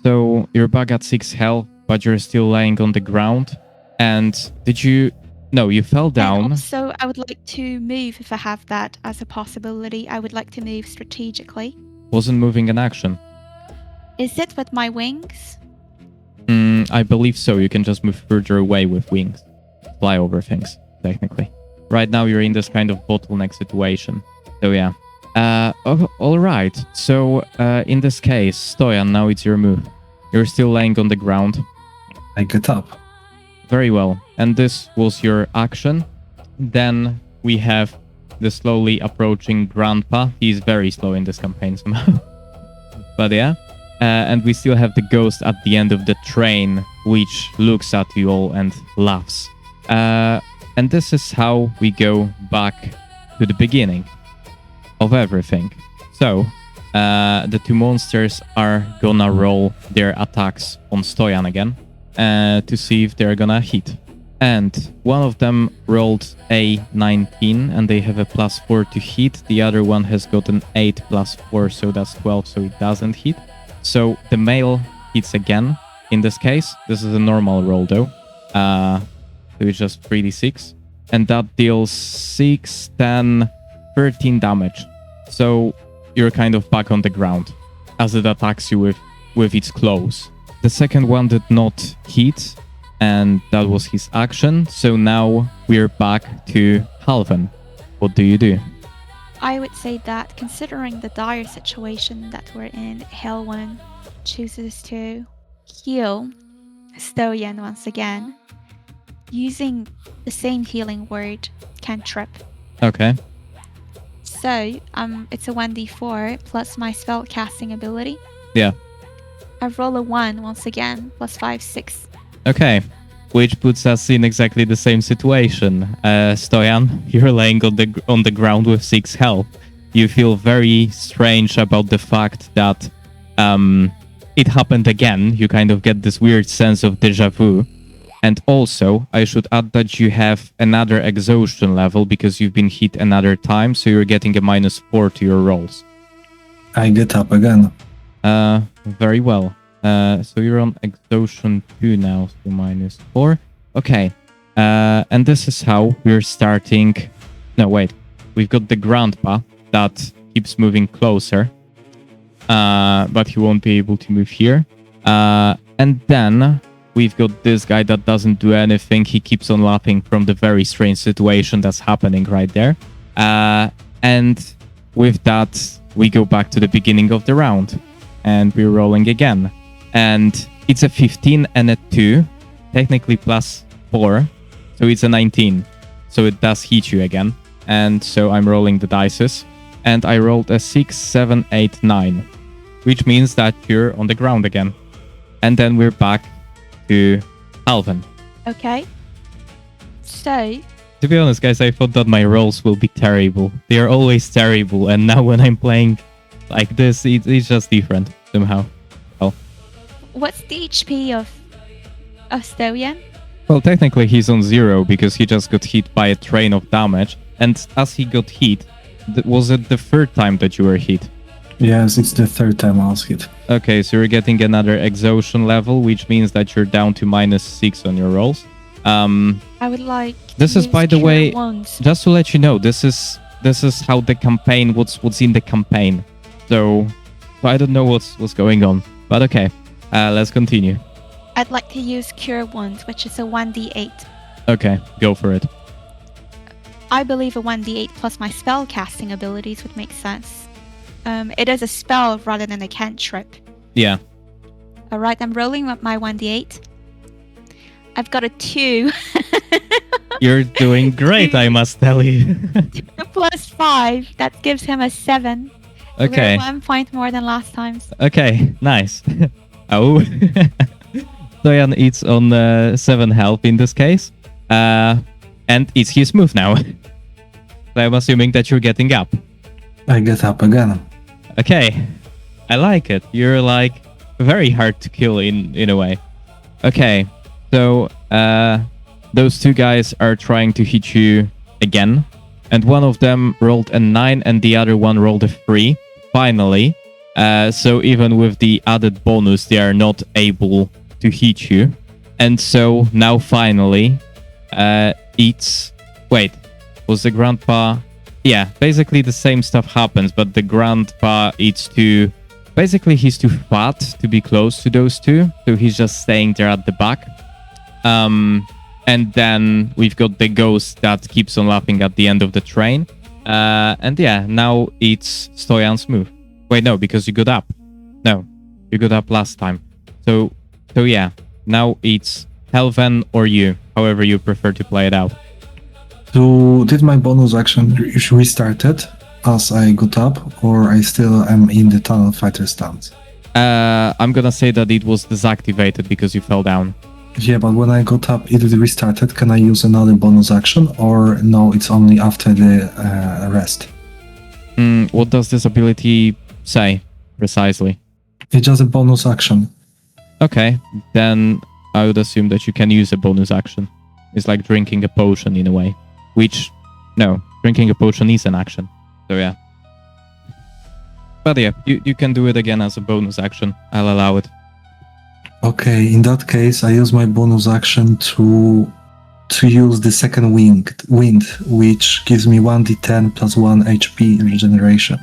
Speaker 1: So you're back at 6 health, but you're still laying on the ground. And did you... No, you fell down.
Speaker 2: And also, I would like to move if I have that as a possibility. I would like to move strategically.
Speaker 1: Wasn't moving an action.
Speaker 2: Is it with my wings?
Speaker 1: I believe so. You can just move further away with wings. Fly over things, technically. Right now, you're in this kind of bottleneck situation. So, yeah. All right. So, in this case, Stoyan, now it's your move. You're still laying on the ground.
Speaker 3: I get up.
Speaker 1: Very well. And this was your action. Then we have the slowly approaching grandpa. He's very slow in this campaign somehow. But yeah. And we still have the ghost at the end of the train, which looks at you all and laughs. And this is how we go back to the beginning of everything. So, the two monsters are gonna roll their attacks on Stoyan again to see if they're gonna hit. And one of them rolled a 19 and they have a +4 to hit. The other one has got an 8 +4, so that's 12, so it doesn't hit. So the male hits again. In this case, this is a normal roll though. So it's just 3d6. And that deals 6, 10, 13 damage. So you're kind of back on the ground as it attacks you with its claws. The second one did not hit, and that was his action. So now we're back to Halvan. What do you do?
Speaker 2: I would say that considering the dire situation that we're in, Halvan chooses to heal Stoyan once again using the same healing word, cantrip.
Speaker 1: Okay.
Speaker 2: So, it's a 1d4 plus my spell casting ability.
Speaker 1: Yeah.
Speaker 2: I roll a 1 once again, +5, 6.
Speaker 1: Okay. Which puts us in exactly the same situation. Stoyan, you're laying on the ground with 6 health. You feel very strange about the fact that it happened again. You kind of get this weird sense of deja vu. And also, I should add that you have another exhaustion level because you've been hit another time, so you're getting a -4 to your rolls.
Speaker 3: I get up again.
Speaker 1: Very well. So you're on exhaustion 2 now, so -4. Okay. And this is how we're starting. No, wait. We've got the grandpa that keeps moving closer. But he won't be able to move here. And then we've got this guy that doesn't do anything. He keeps on laughing from the very strange situation that's happening right there. And with that, we go back to the beginning of the round. And we're rolling again. And it's a 15 and a 2. Technically +4. So it's a 19. So it does hit you again. And so I'm rolling the dices. And I rolled a 6, 7, 8, 9. Which means that you're on the ground again. And then we're back to Alvin.
Speaker 2: Okay. So,
Speaker 1: to be honest, guys, I thought that my rolls will be terrible. They are always terrible. And now when I'm playing like this, it's just different somehow. Well,
Speaker 2: what's the HP of Stoyan?
Speaker 1: Well, technically he's on 0 because he just got hit by a train of damage. And as he got hit, was it the third time that you were hit?
Speaker 3: Yes, it's the third time I was hit.
Speaker 1: Okay, so you're getting another exhaustion level, which means that you're down to -6 on your rolls.
Speaker 2: I would like.
Speaker 1: This
Speaker 2: to
Speaker 1: is,
Speaker 2: use
Speaker 1: by the
Speaker 2: Cure
Speaker 1: way,
Speaker 2: Wounds.
Speaker 1: just to let you know, this is how the campaign, what's in the campaign. So I don't know what's going on, but okay. Let's continue.
Speaker 2: I'd like to use Cure Wounds, which is a 1d8.
Speaker 1: Okay, go for it.
Speaker 2: I believe a 1d8 plus my spell casting abilities would make sense. It is a spell rather than a cantrip.
Speaker 1: Yeah.
Speaker 2: Alright, I'm rolling up my 1d8. I've got a 2.
Speaker 1: You're doing great, I must tell you.
Speaker 2: Plus 5. That gives him a 7. So
Speaker 1: Okay.
Speaker 2: we're 1 point more than last time's.
Speaker 1: Okay, nice. Oh. Stoyan eats on 7 health in this case. And it's his move now. So I'm assuming that you're getting up.
Speaker 3: I get up again.
Speaker 1: Okay. I like it. You're like very hard to kill in a way. Okay. So those two guys are trying to hit you again. And one of them rolled a 9 and the other one rolled a 3. Finally. So even with the added bonus, they are not able to hit you. And so now finally, it's... Wait, was the grandpa... Yeah, basically the same stuff happens, but the grandpa eats too... Basically, he's too fat to be close to those two, so he's just staying there at the back. And then we've got the ghost that keeps on laughing at the end of the train. And yeah, now it's Stoyan's move. Wait, no, because you got up. No, you got up last time. So yeah, now it's Helven or you, however you prefer to play it out.
Speaker 3: So did my bonus action restart it as I got up, or I still am in the tunnel fighter stance?
Speaker 1: I'm gonna say that it was deactivated because you fell down.
Speaker 3: Yeah, but when I got up, it restarted. Can I use another bonus action, or no, it's only after the rest?
Speaker 1: What does this ability say precisely?
Speaker 3: It's just a bonus action.
Speaker 1: Okay, then I would assume that you can use a bonus action. It's like drinking a potion in a way. Which, no, drinking a potion is an action. So yeah. But yeah, you can do it again as a bonus action. I'll allow it.
Speaker 3: Okay, in that case, I use my bonus action to use the second wind, which gives me 1d10 plus 1 HP regeneration.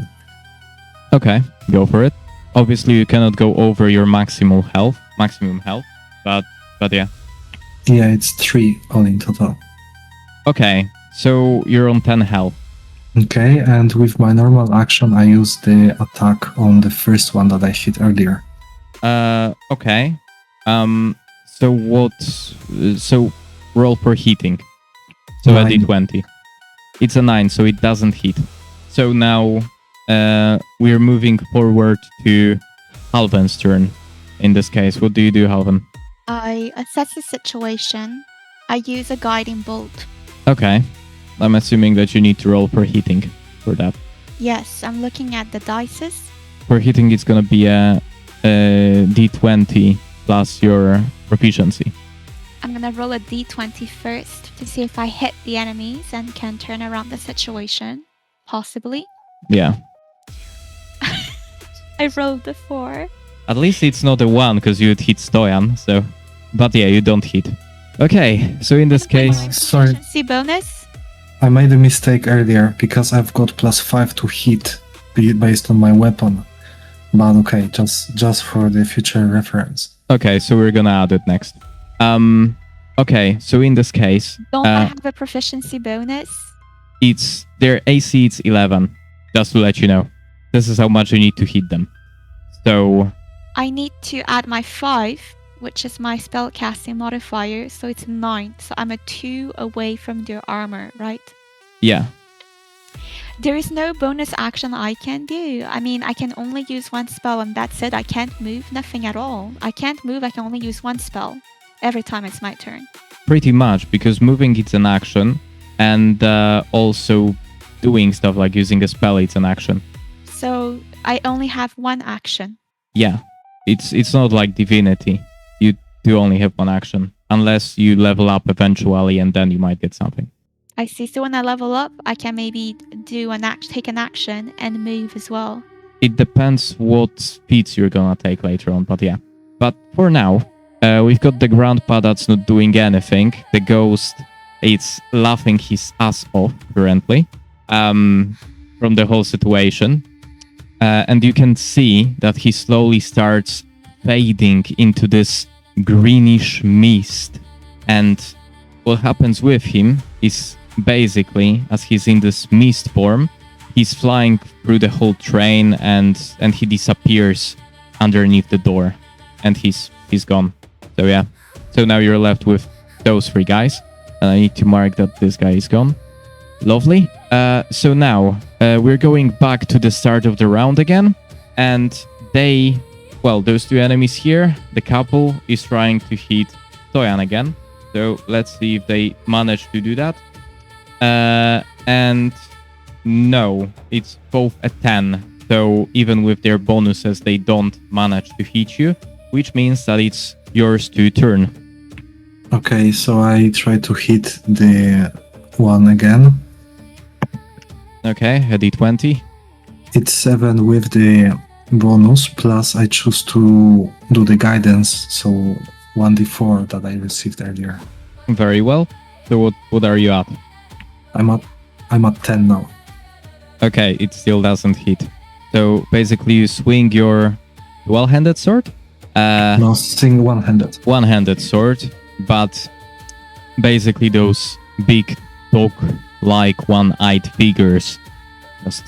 Speaker 1: Okay, go for it. Obviously, you cannot go over your maximum health, but yeah.
Speaker 3: Yeah, it's 3 all in total.
Speaker 1: Okay, so you're on 10 health.
Speaker 3: Okay, and with my normal action, I use the attack on the first one that I hit earlier.
Speaker 1: Okay. So roll per hitting. So a
Speaker 3: 9.
Speaker 1: d20. It's a 9, so it doesn't hit. So now we're moving forward to Halvan's turn. In this case, what do you do, Halvan?
Speaker 2: I assess the situation. I use a guiding bolt.
Speaker 1: Okay. I'm assuming that you need to roll per hitting for that.
Speaker 2: Yes, I'm looking at the dices.
Speaker 1: Per hitting, it's gonna be a d20 plus your proficiency.
Speaker 2: I'm gonna roll a d20 first to see if I hit the enemies and can turn around the situation. Possibly.
Speaker 1: Yeah.
Speaker 2: I rolled a 4.
Speaker 1: At least it's not a 1 because you'd hit Stoyan, so... But yeah, you don't hit. Okay, so in this case...
Speaker 3: Sorry.
Speaker 2: Proficiency bonus?
Speaker 3: I made a mistake earlier because I've got +5 to hit based on my weapon. But okay, just for the future reference.
Speaker 1: Okay, so we're gonna add it next. Okay, so in this case...
Speaker 2: Don't I have a proficiency bonus?
Speaker 1: It's... Their AC it's 11. Just to let you know. This is how much you need to hit them. So...
Speaker 2: I need to add my 5, which is my spellcasting modifier, so it's 9. So I'm a 2 away from their armor, right?
Speaker 1: Yeah.
Speaker 2: There is no bonus action I can do. I mean, I can only use one spell and that's it. I can't move, nothing at all. I can't move, I can only use one spell. Every time it's my turn.
Speaker 1: Pretty much, because moving it's an action, and also doing stuff like using a spell it's an action.
Speaker 2: So I only have one action.
Speaker 1: Yeah. It's not like divinity. You do only have one action. Unless you level up eventually and then you might get something.
Speaker 2: I see. So when I level up, I can maybe do take an action and move as well.
Speaker 1: It depends what feats you're gonna take later on, but yeah. But for now, We've got the grandpa that's not doing anything. The ghost is laughing his ass off currently from the whole situation. And you can see that he slowly starts fading into this greenish mist. And what happens with him is basically, as he's in this mist form, he's flying through the whole train and he disappears underneath the door. And he's gone. So yeah. So now you're left with those 3 guys. And I need to mark that this guy is gone. Lovely. So now we're going back to the start of the round again. And those 2 enemies here, the couple is trying to hit Stoyan again. So let's see if they manage to do that. And no, it's both a 10. So even with their bonuses, they don't manage to hit you, which means that it's yours to turn.
Speaker 3: Okay, so I try to hit the one again.
Speaker 1: Okay, a d20.
Speaker 3: It's 7 with the bonus, plus I choose to do the guidance, so 1d4 that I received earlier.
Speaker 1: Very well. So what are you at?
Speaker 3: I'm at 10 now.
Speaker 1: Okay, it still doesn't hit. So basically you swing your dual-handed sword?
Speaker 3: No, sing one-handed.
Speaker 1: One-handed sword, but basically those big dog-like one-eyed figures just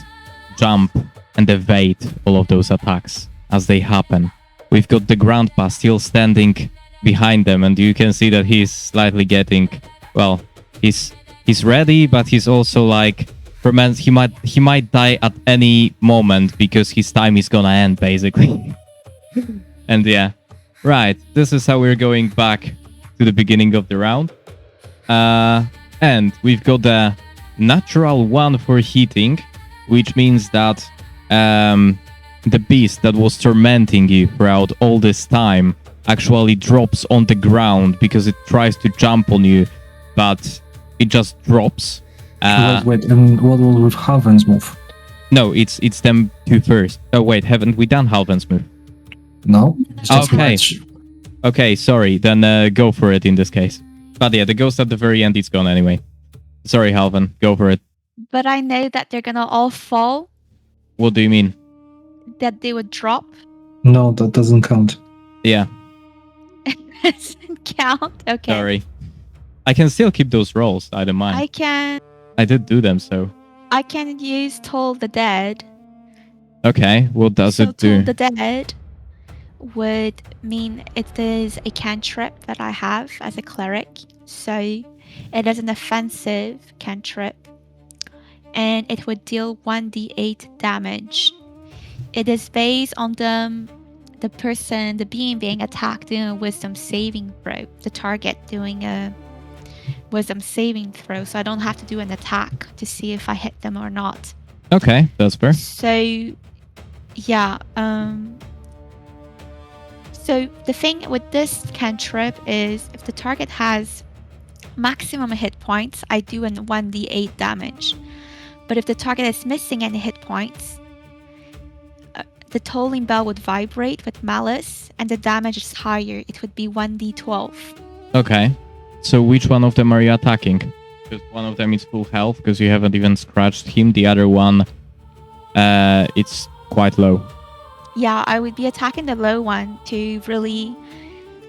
Speaker 1: jump and evade all of those attacks as they happen. We've got the grandpa still standing behind them, and you can see that he's slightly getting, well, he's ready, but he's also like, he might die at any moment because his time is gonna end, basically. And yeah, right, this is how we're going back to the beginning of the round. And we've got the natural 1 for hitting, which means that the beast that was tormenting you throughout all this time actually drops on the ground because it tries to jump on you, but it just drops.
Speaker 3: Wait, and what was with Haven's move?
Speaker 1: No, it's them 2 first. Oh wait, haven't we done Halvin's move?
Speaker 3: No? It's just
Speaker 1: Okay.
Speaker 3: match.
Speaker 1: Okay, sorry. Then go for it in this case. But yeah, the ghost at the very end is gone anyway. Sorry, Halvin. Go for it.
Speaker 2: But I know that they're gonna all fall,
Speaker 1: What do you mean?
Speaker 2: that they would drop.
Speaker 3: No, that doesn't count.
Speaker 1: Yeah,
Speaker 2: Doesn't count. Okay.
Speaker 1: sorry. I can still keep those rolls. I don't mind. I did do them, so.
Speaker 2: I can use Toll the Dead.
Speaker 1: Okay, what does
Speaker 2: So
Speaker 1: it do?
Speaker 2: Toll the Dead would mean it is a cantrip that I have as a cleric. So it is an offensive cantrip. And it would deal 1d8 damage. It is based on the being being attacked doing a wisdom saving throw. The target doing a wisdom saving throw. So I don't have to do an attack to see if I hit them or not.
Speaker 1: Okay, that's fair.
Speaker 2: So, yeah. So the thing with this cantrip is if the target has maximum hit points, I do an 1d8 damage. But if the target is missing any hit points, the tolling bell would vibrate with malice, and the damage is higher. It would be 1d12.
Speaker 1: Okay, so which one of them are you attacking? Because one of them is full health because you haven't even scratched him. The other one, it's quite low.
Speaker 2: Yeah, I would be attacking the low one to really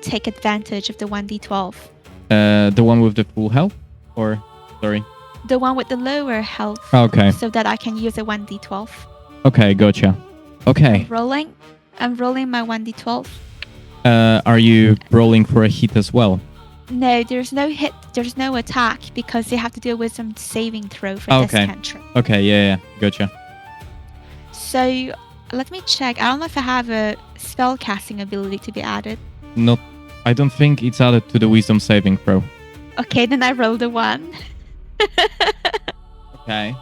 Speaker 2: take advantage of the 1d12.
Speaker 1: The one with the full health? Or, sorry.
Speaker 2: The one with the lower health.
Speaker 1: Okay.
Speaker 2: So that I can use a 1d12.
Speaker 1: Okay, gotcha. Okay.
Speaker 2: I'm rolling my 1d12.
Speaker 1: Are you rolling for a hit as well?
Speaker 2: No, there's no hit, there's no attack because you have to do a wisdom saving throw for this
Speaker 1: Okay.
Speaker 2: cantrip.
Speaker 1: Okay, yeah, gotcha.
Speaker 2: So let me check. I don't know if I have a spell casting ability to be added.
Speaker 1: Not, I don't think it's added to the wisdom saving throw.
Speaker 2: Okay, then I rolled a 1.
Speaker 1: Okay.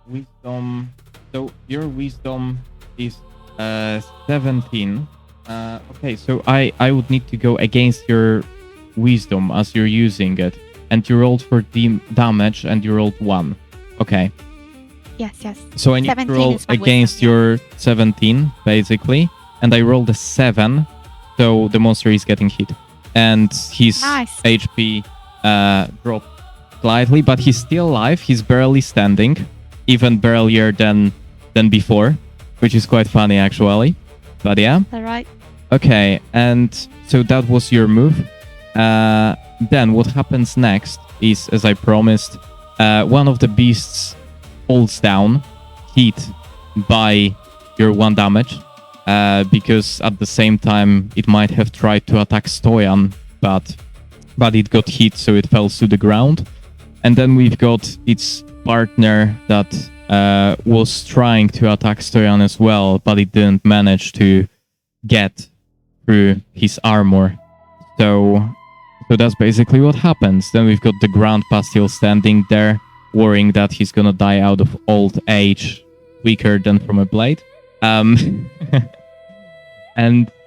Speaker 1: Wisdom. So your wisdom is 17. Okay, so I would need to go against your wisdom as you're using it, and you rolled for damage, and you rolled 1. Okay.
Speaker 2: Yes.
Speaker 1: So I need to
Speaker 2: 17
Speaker 1: roll
Speaker 2: is my
Speaker 1: against
Speaker 2: wisdom,
Speaker 1: your 17, basically, and I rolled a 7. So the monster is getting hit. And his
Speaker 2: Nice.
Speaker 1: HP dropped slightly, but he's still alive. He's barely standing, even barelier than before, which is quite funny actually. But yeah.
Speaker 2: All right.
Speaker 1: Okay, and so that was your move. Then what happens next is, as I promised, one of the beasts falls down, hit by your 1 damage, because at the same time it might have tried to attack Stoyan, but it got hit, so it fell to the ground. And then we've got its partner that was trying to attack Stoyan as well, but it didn't manage to get through his armor. So that's basically what happens. Then we've got the grandpa still standing there, worrying that he's gonna die out of old age, weaker than from a blade. And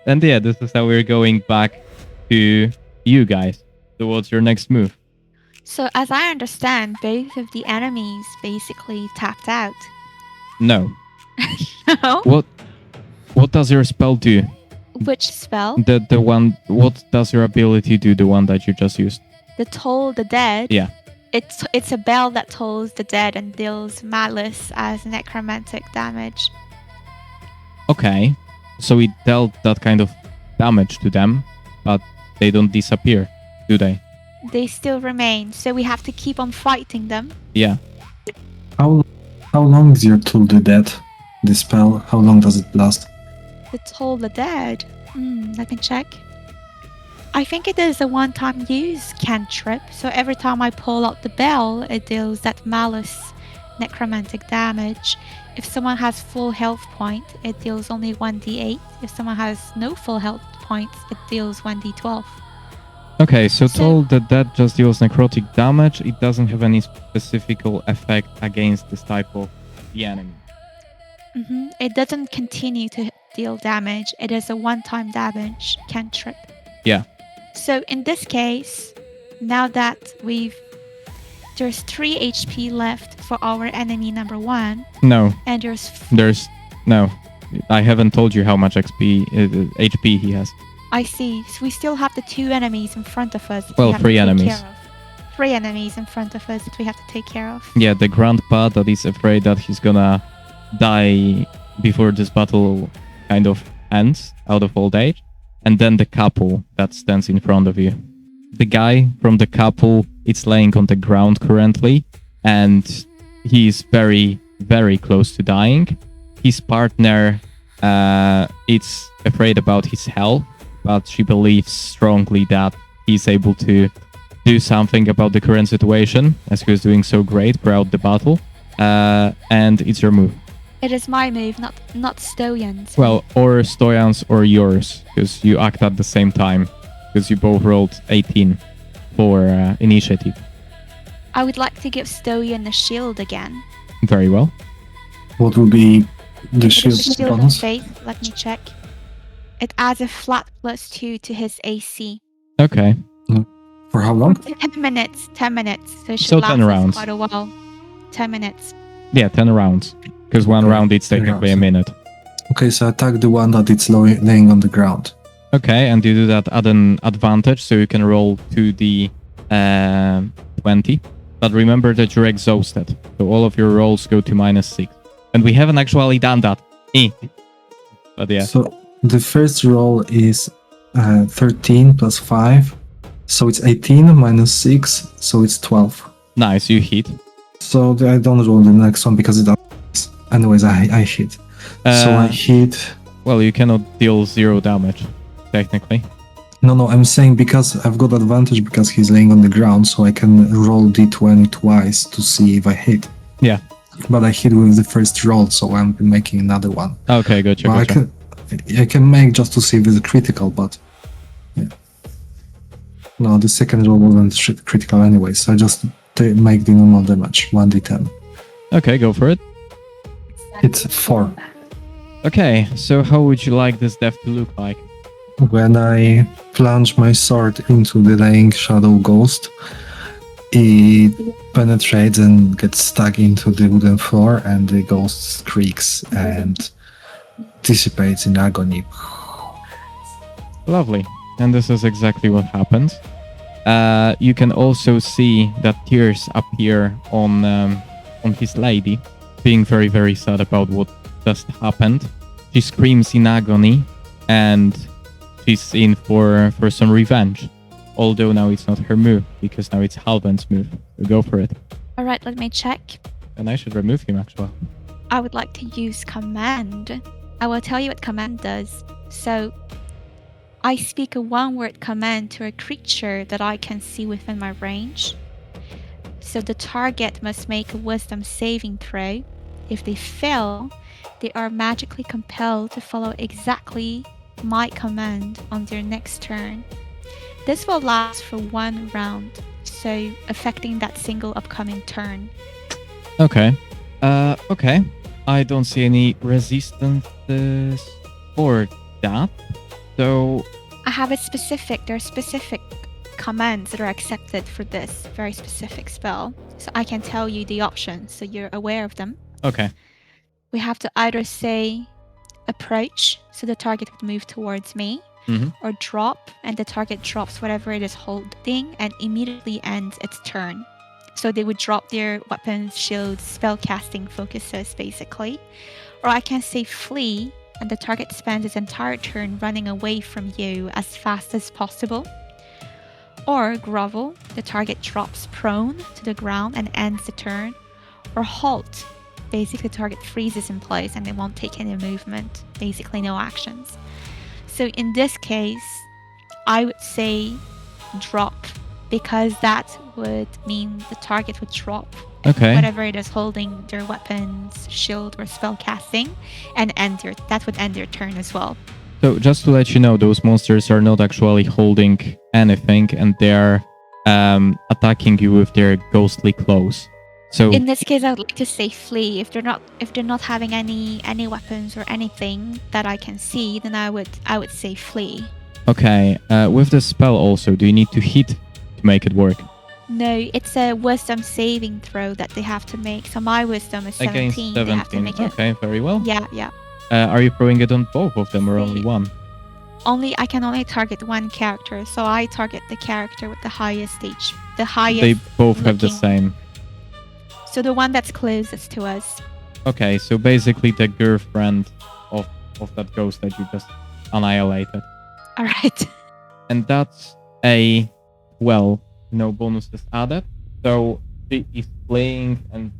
Speaker 1: yeah, this is how we're going back to you guys. So what's your next move?
Speaker 2: So as I understand, both of the enemies basically tapped out.
Speaker 1: No.
Speaker 2: No?
Speaker 1: What does your spell do?
Speaker 2: Which spell?
Speaker 1: The one. What does your ability do? The one that you just used?
Speaker 2: The Toll the Dead.
Speaker 1: Yeah.
Speaker 2: It's a bell that tolls the dead and deals malice as necromantic damage.
Speaker 1: Okay. So it dealt that kind of damage to them, but they don't disappear, do they?
Speaker 2: They still remain, so we have to keep on fighting them.
Speaker 1: Yeah.
Speaker 3: How long is your tool the dead? The spell? How long does it last?
Speaker 2: The Toll the Dead. Let me check. I think it is a one-time use cantrip, so every time I pull out the bell, it deals that malice necromantic damage. If someone has full health point, it deals only 1d8. If someone has no full health points, it deals 1d12.
Speaker 1: Okay, so
Speaker 2: So-
Speaker 1: Toll the Dead just deals necrotic damage. It doesn't have any specific effect against this type of the enemy.
Speaker 2: It doesn't continue to deal damage. It is a one-time damage cantrip.
Speaker 1: Yeah.
Speaker 2: So in this case, now that there's 3 HP left for our enemy number 1,
Speaker 1: No,
Speaker 2: and
Speaker 1: no. I haven't told you how much HP he has.
Speaker 2: I see. So we still have the 2 enemies in front of us. That
Speaker 1: Well,
Speaker 2: we have to
Speaker 1: 3
Speaker 2: take
Speaker 1: enemies.
Speaker 2: care of. 3 enemies in front of us that we have to take care of.
Speaker 1: Yeah, the grandpa that is afraid that he's gonna die before this battle kind of ends out of old age. And then the couple that stands in front of you. The guy from the couple is laying on the ground currently, and he's very, very close to dying. His partner is afraid about his health, but she believes strongly that he's able to do something about the current situation, as he was doing so great throughout the battle. And it's your move.
Speaker 2: It is my move, not Stoyan's.
Speaker 1: Well, or Stoyan's or yours, because you act at the same time, because you both rolled 18 for initiative.
Speaker 2: I would like to give Stoyan the shield again.
Speaker 1: Very well.
Speaker 3: What will be the
Speaker 2: It
Speaker 3: shield
Speaker 2: is the shield of
Speaker 3: bonus?
Speaker 2: faith. Let me check. It adds a flat +2 to his AC.
Speaker 1: Okay.
Speaker 3: For how long?
Speaker 2: 10 minutes. 10 minutes. So it should
Speaker 1: So
Speaker 2: last
Speaker 1: 10
Speaker 2: us
Speaker 1: rounds.
Speaker 2: quite a while. 10 minutes.
Speaker 1: Yeah, 10 rounds. Because one
Speaker 3: Okay,
Speaker 1: round it's
Speaker 3: 10
Speaker 1: technically a
Speaker 3: rounds.
Speaker 1: minute.
Speaker 3: Okay, so attack the one that it's laying on the ground.
Speaker 1: Okay, and you do that at an advantage, so you can roll to the 20. But remember that you're exhausted, so all of your rolls go to -6. And we haven't actually done that. But yeah.
Speaker 3: So the first roll is 13 plus 5. So it's 18 minus 6, so it's 12.
Speaker 1: Nice, you hit.
Speaker 3: So I don't roll the next one because it does. Anyways, I hit. So I hit.
Speaker 1: Well, you cannot deal 0 damage, technically.
Speaker 3: No, I'm saying because I've got advantage because he's laying on the ground, so I can roll d20 twice to see if I hit.
Speaker 1: Yeah.
Speaker 3: But I hit with the first roll, so I'm making another one.
Speaker 1: Okay, gotcha,
Speaker 3: Well,
Speaker 1: gotcha.
Speaker 3: I can make just to see if it's critical, but yeah. No, the second roll wasn't critical anyway, so I just make the normal damage, 1d10.
Speaker 1: Okay, go for it.
Speaker 3: It's 4.
Speaker 1: Okay, so how would you like this death to look like?
Speaker 3: When I plunge my sword into the laying shadow ghost, it penetrates and gets stuck into the wooden floor, and the ghost shrieks and dissipates in agony.
Speaker 1: Lovely. And this is exactly what happens. You can also see that tears appear on his lady, being very, very sad about what just happened. She screams in agony, and she's in for some revenge. Although now it's not her move, because now it's Halvan's move. So go for it.
Speaker 2: Alright, let me check.
Speaker 1: And I should remove him, actually.
Speaker 2: I would like to use command. I will tell you what command does. So, I speak a one-word command to a creature that I can see within my range. So the target must make a wisdom saving throw. If they fail, they are magically compelled to follow exactly my command on their next turn. This will last for 1 round, so affecting that single upcoming turn.
Speaker 1: Okay. Okay. I don't see any resistances for that. So
Speaker 2: I have there are specific commands that are accepted for this very specific spell. So I can tell you the options so you're aware of them.
Speaker 1: okay.
Speaker 2: We have to either say approach, so the target would move towards me, or drop, and the target drops whatever it is holding and immediately ends its turn. So they would drop their weapons, shields, spellcasting focuses, basically. Or I can say flee, and the target spends its entire turn running away from you as fast as possible. Or grovel, the target drops prone to the ground and ends the turn. Or halt, basically the target freezes in place and they won't take any movement, basically no actions. So in this case, I would say drop, because that would mean the target would drop
Speaker 1: Okay.
Speaker 2: whatever it is holding, their weapons, shield, or spell casting, and that would end their turn as well.
Speaker 1: So just to let you know, those monsters are not actually holding anything, and they are attacking you with their ghostly claws. So
Speaker 2: In this case, I would like to say flee. If they're not having any weapons or anything that I can see, then I would say flee.
Speaker 1: okay, with the spell also, do you need to hit to make it work?
Speaker 2: No, it's a wisdom saving throw that they have to make. So my wisdom is 17.
Speaker 1: Against
Speaker 2: They have to
Speaker 1: 17.
Speaker 2: make it.
Speaker 1: Okay, very well.
Speaker 2: Yeah.
Speaker 1: Are you throwing it on both of them or only
Speaker 2: See.
Speaker 1: one?
Speaker 2: I can only target one character, so I target the character with the highest stage, the highest.
Speaker 1: They both have the
Speaker 2: looking-
Speaker 1: same.
Speaker 2: So the one that's closest to us.
Speaker 1: Okay, so basically the girlfriend of that ghost that you just annihilated.
Speaker 2: All right.
Speaker 1: And that's a 12. No bonuses added. So she is playing and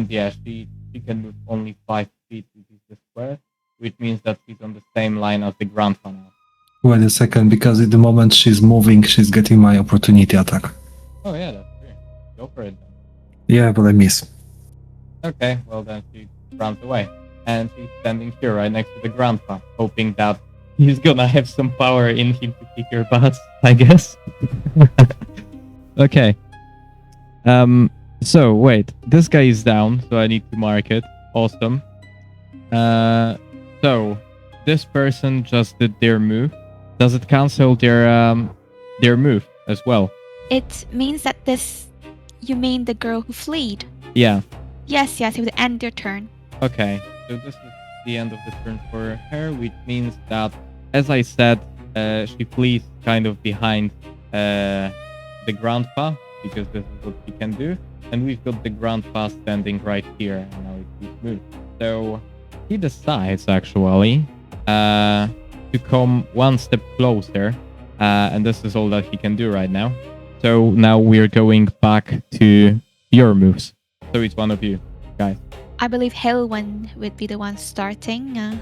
Speaker 1: yeah, she can move only 5 feet, which is the square, which means that she's on the same line as the grandpa now.
Speaker 3: Wait a second, because at the moment she's moving, she's getting my opportunity attack.
Speaker 1: Oh yeah, that's true. Go for it then.
Speaker 3: Yeah, but I miss.
Speaker 1: Okay, well then she runs away. And she's standing here right next to the grandpa, hoping that he's gonna have some power in him to kick your butt, I guess. Okay. So wait, this guy is down, so I need to mark it. Awesome. So this person just did their move. Does it cancel their move as well?
Speaker 2: It means that you mean the girl who fled?
Speaker 1: Yeah.
Speaker 2: Yes, it would end their turn.
Speaker 1: Okay. So this is the end of the turn for her, which means that, as I said, she flees kind of behind the grandpa, because this is what he can do. And we've got the grandpa standing right here, and now he's moved. So he decides actually to come one step closer, and this is all that he can do right now. So now we're going back to your moves. So it's one of you guys.
Speaker 2: I believe Helwyn would be the one starting.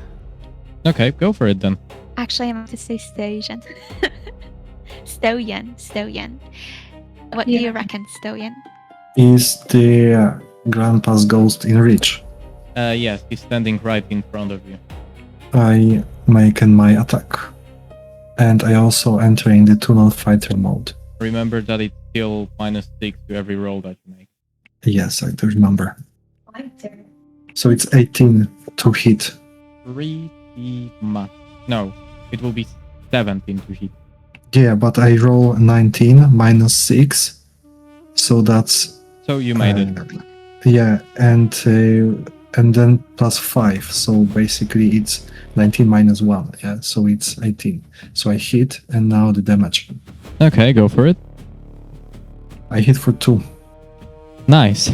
Speaker 1: Okay, go for it then.
Speaker 2: Actually, I meant to say Stojan. Stojan. What do you reckon, Stojan?
Speaker 3: Is the grandpa's ghost in reach?
Speaker 1: Yes, he's standing right in front of you.
Speaker 3: I make my attack. And I also enter in the tunnel fighter mode.
Speaker 1: Remember that it's still -6 to every roll that you make.
Speaker 3: Yes, I do remember. So it's 18 to hit.
Speaker 1: Pretty much. No, it will be 17 to hit.
Speaker 3: Yeah, but I roll 19 -6. So that's...
Speaker 1: So you made it.
Speaker 3: Yeah, and and then plus 5. So basically it's 19 minus 1. Yeah, so it's 18. So I hit, and now the damage.
Speaker 1: Okay, go for it.
Speaker 3: I hit for 2.
Speaker 1: Nice.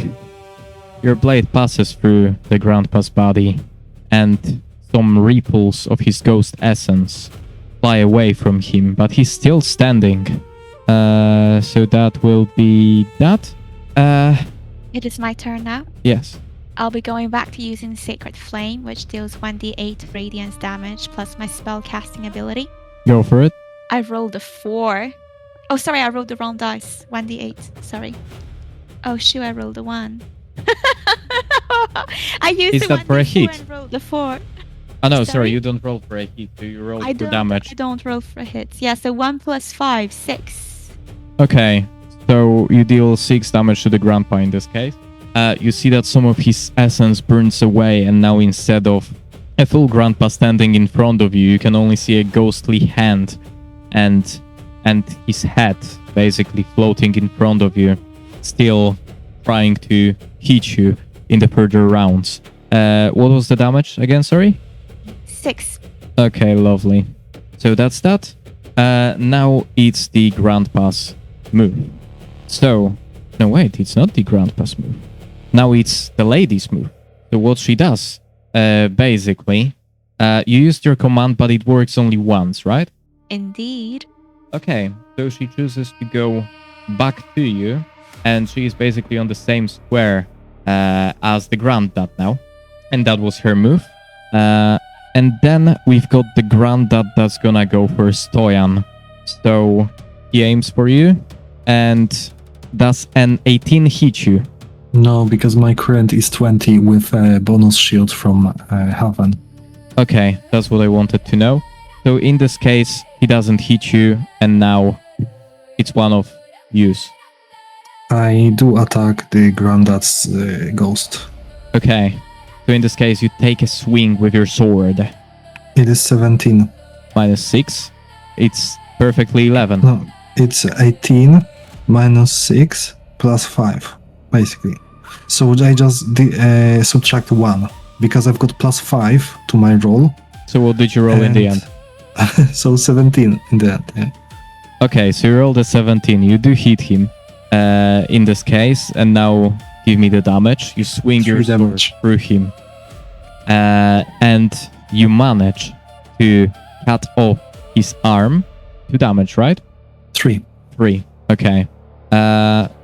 Speaker 1: Your blade passes through the grandpa's body, and some ripples of his ghost essence fly away from him, but he's still standing. So that will be that.
Speaker 2: It is my turn now.
Speaker 1: Yes.
Speaker 2: I'll be going back to using Sacred Flame, which deals 1d8 radiance damage plus my spell casting ability.
Speaker 1: Go for it.
Speaker 2: I rolled a 4. Oh, sorry, I rolled the wrong dice. 1d8, sorry. Oh, shoot, I rolled a 1. I used
Speaker 1: Is
Speaker 2: the
Speaker 1: that for a
Speaker 2: 1d4
Speaker 1: hit?
Speaker 2: and rolled the 4.
Speaker 1: Oh no,
Speaker 2: Sorry?
Speaker 1: sorry, you don't roll for a hit, you roll
Speaker 2: I
Speaker 1: for damage.
Speaker 2: don't roll for hits. Yeah, so 1 plus 5, 6.
Speaker 1: Okay, so you deal 6 damage to the grandpa in this case. You see that some of his essence burns away, and now instead of a full grandpa standing in front of you, you can only see a ghostly hand and his head basically floating in front of you, still trying to hit you in the further rounds. What was the damage again, sorry?
Speaker 2: 6.
Speaker 1: Okay, lovely. So that's that. Now it's the grandpa's move. So, no wait, it's not the grandpa's move. Now it's the lady's move. So what she does, basically, you used your command, but it works only once, right?
Speaker 2: Indeed.
Speaker 1: Okay, so she chooses to go back to you, and she is basically on the same square as the granddad now. And that was her move. And then we've got the granddad that's gonna go for Stoyan. So he aims for you, and does an 18 hit you?
Speaker 3: No, because my current is 20 with a bonus shield from Haven.
Speaker 1: Okay, that's what I wanted to know. So in this case, he doesn't hit you, and now it's one of use.
Speaker 3: I do attack the granddad's ghost.
Speaker 1: Okay, so in this case, you take a swing with your sword.
Speaker 3: It is 17.
Speaker 1: Minus 6. It's perfectly 11.
Speaker 3: No, it's 18 minus 6 plus 5, basically. So I just subtract 1, because I've got plus 5 to my roll.
Speaker 1: So what did you roll in the end?
Speaker 3: So 17 in the end, yeah.
Speaker 1: Okay, so you rolled a 17. You do hit him in this case, and now give me the damage. You swing your
Speaker 3: 3
Speaker 1: sword
Speaker 3: damage.
Speaker 1: through him, and you manage to cut off his arm. 2 damage, right?
Speaker 3: 3.
Speaker 1: 3. Okay.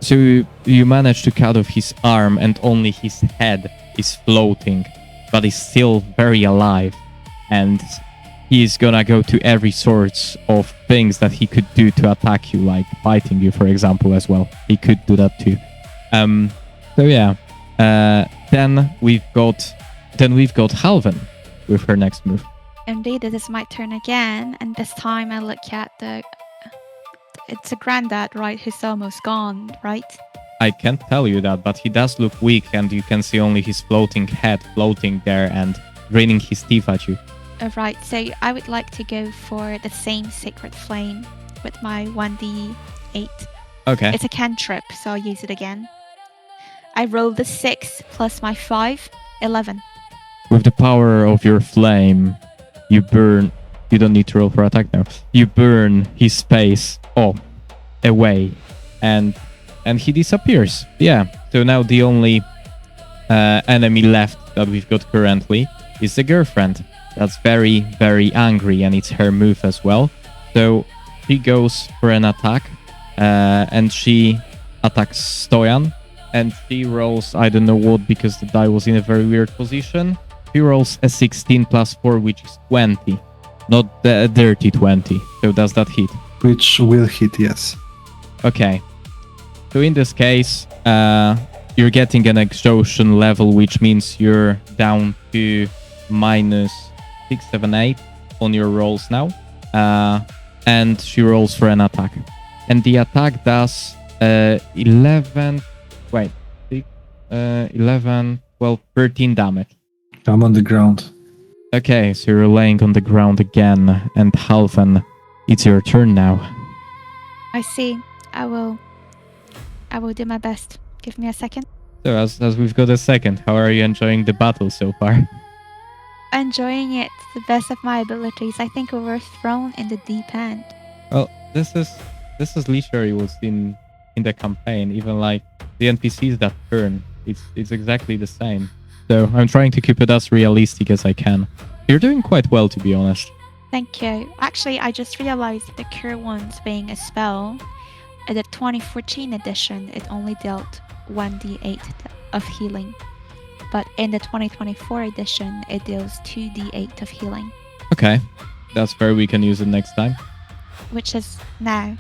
Speaker 1: So you manage to cut off his arm, and only his head is floating, but he's still very alive, and he's gonna go to every sorts of things that he could do to attack you, like biting you, for example, as well. He could do that too. So yeah. Then we've got Halvan with her next move.
Speaker 2: Indeed, it is my turn again, and this time I look at the... It's a granddad, right? Who's almost gone, right?
Speaker 1: I can't tell you that, but he does look weak, and you can see only his floating head floating there and draining his teeth at you.
Speaker 2: Right, so I would like to go for the same Sacred Flame with my 1d8.
Speaker 1: Okay.
Speaker 2: It's a cantrip, so I'll use it again. I rolled a 6 plus my 5, 11.
Speaker 1: With the power of your flame, you burn... You don't need to roll for attack now. You burn his space away, and he disappears. Yeah. So now the only enemy left that we've got currently is the girlfriend. That's very, very angry, and it's her move as well. So she goes for an attack, and she attacks Stoyan, and she rolls, I don't know what, because the die was in a very weird position. She rolls a 16 plus 4, which is 20. Not the dirty 20. So does that hit?
Speaker 3: Which will hit, yes.
Speaker 1: Okay. So in this case, you're getting an exhaustion level, which means you're down to minus 6, 7, 8 on your rolls now. And she rolls for an attack. And the attack does 11... Wait. 6, 11, 12, 13 damage.
Speaker 3: I'm on the ground.
Speaker 1: Okay, so you're laying on the ground again, and Halvan, it's your turn now.
Speaker 2: I see. I will do my best. Give me a second.
Speaker 1: So as we've got a second, how are you enjoying the battle so far?
Speaker 2: Enjoying it to the best of my abilities. I think we were thrown in the deep end.
Speaker 1: Well, this is literally what's in the campaign. Even like the NPCs that turn, it's exactly the same. So I'm trying to keep it as realistic as I can. You're doing quite well, to be honest.
Speaker 2: Thank you. Actually, I just realized that the Cure Wounds being a spell, in the 2014 edition, it only dealt 1d8 of healing. But in the 2024 edition, it deals 2d8 of healing.
Speaker 1: Okay, that's fair. We can use it next time.
Speaker 2: Which is now.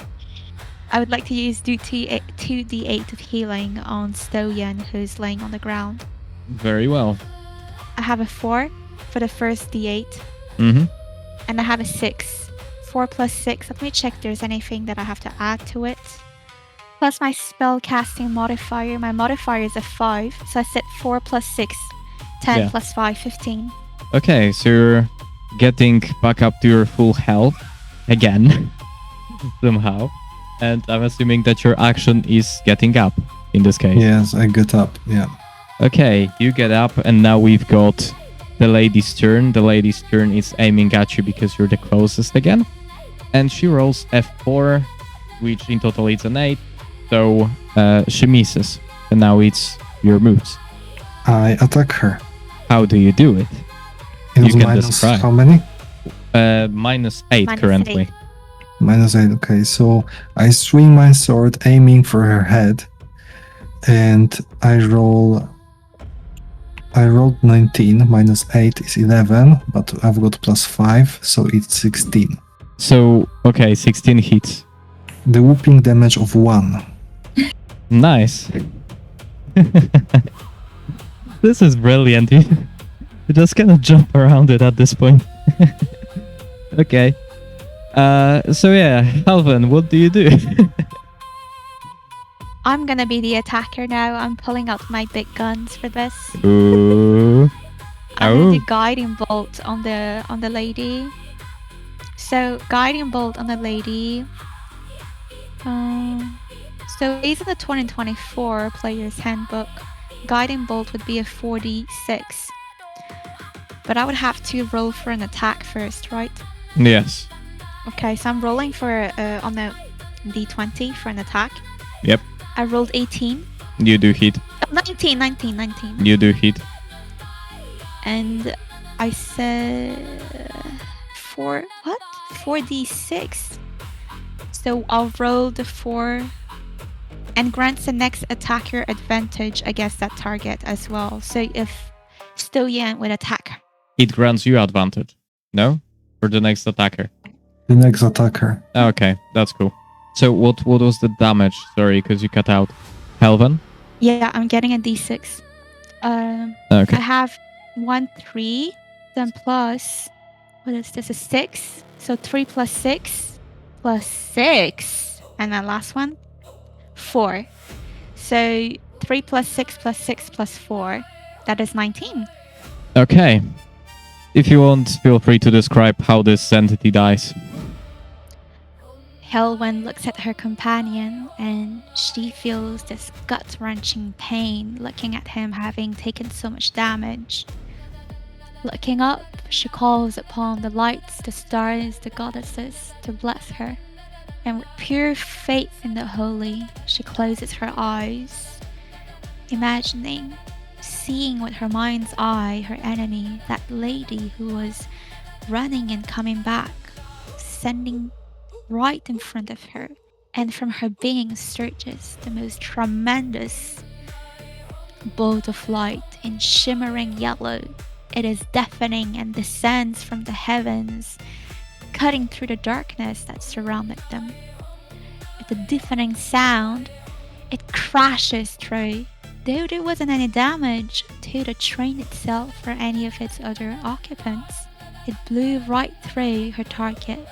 Speaker 2: I would like to use 2d8 of healing on Stoyan, who's laying on the ground.
Speaker 1: Very well.
Speaker 2: I have a 4 for the first d8.
Speaker 1: Mm-hmm.
Speaker 2: And I have a 6. 4 plus 6. Let me check if there's anything that I have to add to it. Plus my spell casting modifier. My modifier is a 5. So I said 4 plus 6. 10
Speaker 1: Yeah.
Speaker 2: plus 5, 15.
Speaker 1: Okay, so you're getting back up to your full health again somehow. And I'm assuming that your action is getting up in this case.
Speaker 3: Yes, I get up. Yeah.
Speaker 1: Okay, you get up, and now we've got the lady's turn. The lady's turn is aiming at you because you're the closest again. And she rolls F4, which in total is an 8. So she misses. And now it's your moves.
Speaker 3: I attack her.
Speaker 1: How do you do it?
Speaker 3: It
Speaker 1: You
Speaker 3: was
Speaker 1: can
Speaker 3: minus
Speaker 1: describe.
Speaker 3: how many?
Speaker 1: -8
Speaker 2: Minus
Speaker 1: currently.
Speaker 2: 8.
Speaker 3: -8. Okay, so I swing my sword, aiming for her head, and I rolled 19. -8 is 11, but I've got +5, so it's 16.
Speaker 1: So, okay, 16 hits.
Speaker 3: The whooping damage of 1.
Speaker 1: Nice. This is brilliant. You just kind of jump around it at this point. Okay. So yeah, Alvin, what do you do?
Speaker 2: I'm gonna be the attacker now. I'm pulling out my big guns for this.
Speaker 1: Ooh.
Speaker 2: I'm
Speaker 1: Oh.
Speaker 2: gonna do guiding bolt on the lady. So guiding bolt on the lady. So based on the 2024 player's handbook, guiding bolt would be a 4d6. But I would have to roll for an attack first, right?
Speaker 1: Yes.
Speaker 2: Okay, so I'm rolling for on the d20 for an attack.
Speaker 1: Yep.
Speaker 2: I rolled 18.
Speaker 1: You do hit.
Speaker 2: Oh, 19.
Speaker 1: You do hit.
Speaker 2: And I said 4d6. So I'll roll the 4 and grants the next attacker advantage against that target as well. So if Stoyan would attack.
Speaker 1: It grants you advantage. No? For the next attacker.
Speaker 3: The next attacker.
Speaker 1: Okay, that's cool. So what was the damage? Sorry, because you cut out. Helvan?
Speaker 2: Yeah, I'm getting a d6.
Speaker 1: Okay.
Speaker 2: I have 1, 3, then plus, what is this, a 6? So 3 plus 6, plus 6, and then last one, 4. So 3 plus 6 plus 6 plus 4, that is 19.
Speaker 1: Okay. If you want, feel free to describe how this entity dies.
Speaker 2: Helwen looks at her companion and she feels this gut-wrenching pain looking at him having taken so much damage. Looking up, she calls upon the lights, the stars, the goddesses to bless her. And with pure faith in the holy, she closes her eyes, imagining, seeing with her mind's eye her enemy, that lady who was running and coming back, sending right in front of her, and from her being surges the most tremendous bolt of light in shimmering yellow. It is deafening and descends from the heavens, cutting through the darkness that surrounded them. With a deafening sound, it crashes through, though there wasn't any damage to the train itself or any of its other occupants. It blew right through her target,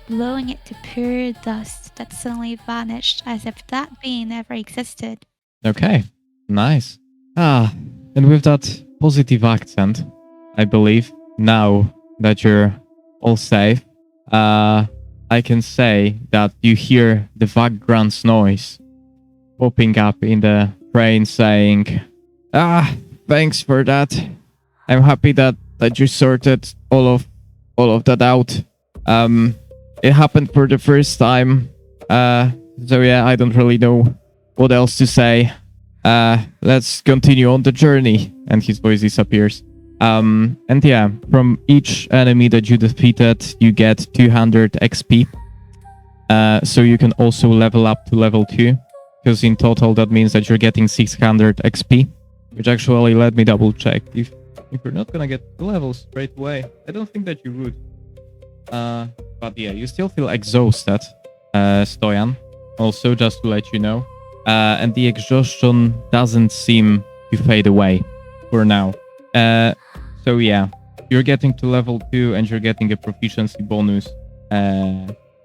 Speaker 2: blowing it to pure dust that suddenly vanished as if that being never existed.
Speaker 1: Okay. Nice. And with that positive accent, I believe, now that you're all safe, I can say that you hear the background noise popping up in the train saying, Thanks for that. I'm happy that you sorted all of that out. It happened for the first time. So yeah, I don't really know what else to say. Let's continue on the journey. And his voice disappears. And yeah, from each enemy that you defeated, you get 200 XP. So you can also level up to level 2. Because in total, that means that you're getting 600 XP. Which actually, let me double check. If you're not gonna get the levels straight away, I don't think that you would. But yeah, you still feel exhausted, Stoyan. Also, just to let you know. And the exhaustion doesn't seem to fade away for now. So yeah, you're getting to level 2 and you're getting a proficiency bonus.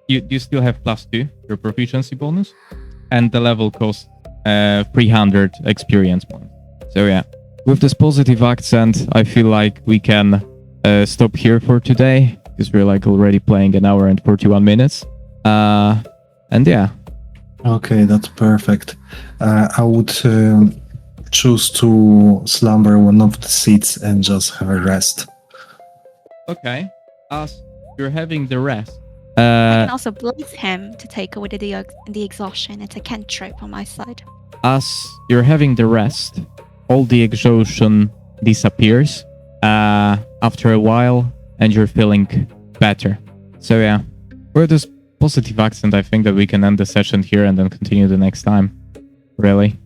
Speaker 1: You still have +2, your proficiency bonus. And the level costs 300 experience points. So yeah, with this positive accent, I feel like we can stop here for today. Because we're like already playing an hour and 41 minutes. And yeah.
Speaker 3: Okay, that's perfect. I would choose to slumber one of the seats and just have a rest.
Speaker 1: Okay. As you're having the rest.
Speaker 2: I can also bless him to take away the exhaustion. It's a cantrip on my side.
Speaker 1: As you're having the rest, all the exhaustion disappears after a while, and you're feeling better. So yeah, with this positive accent, I think that we can end the session here and then continue the next time. Really?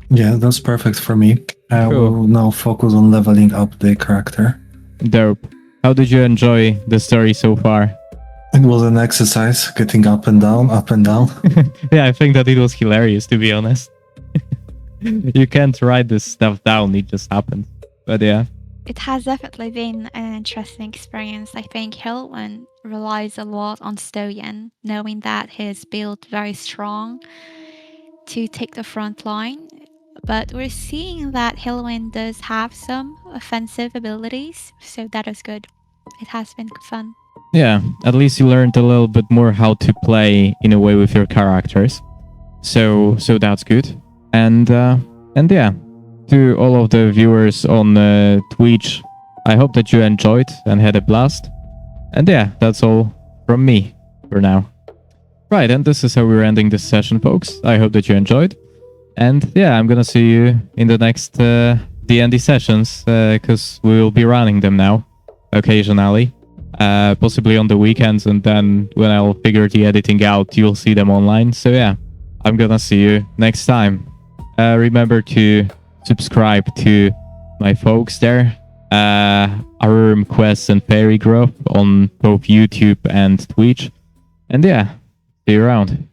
Speaker 3: Yeah, that's perfect for me. I
Speaker 1: Cool.
Speaker 3: will now focus on leveling up the character.
Speaker 1: Dope. How did you enjoy the story so far?
Speaker 3: It was an exercise, getting up and down, up and down.
Speaker 1: Yeah, I think that it was hilarious, to be honest. You can't write this stuff down, it just happened. But yeah.
Speaker 2: It has definitely been an interesting experience. I think Hilwin relies a lot on Stoyan, knowing that he's built very strong to take the front line. But we're seeing that Hilwin does have some offensive abilities, so that is good. It has been fun.
Speaker 1: Yeah, at least you learned a little bit more how to play in a way with your characters. So that's good. And yeah, to all of the viewers on Twitch, I hope that you enjoyed and had a blast. And yeah, that's all from me for now. Right, and this is how we're ending this session, folks. I hope that you enjoyed. And yeah, I'm gonna see you in the next D&D sessions, because we will be running them now, occasionally. Possibly on the weekends, and then when I'll figure the editing out, you'll see them online. So yeah, I'm gonna see you next time. Remember to subscribe to my folks there, aururumquests and FairieGrove on both YouTube and Twitch. And yeah, see you around.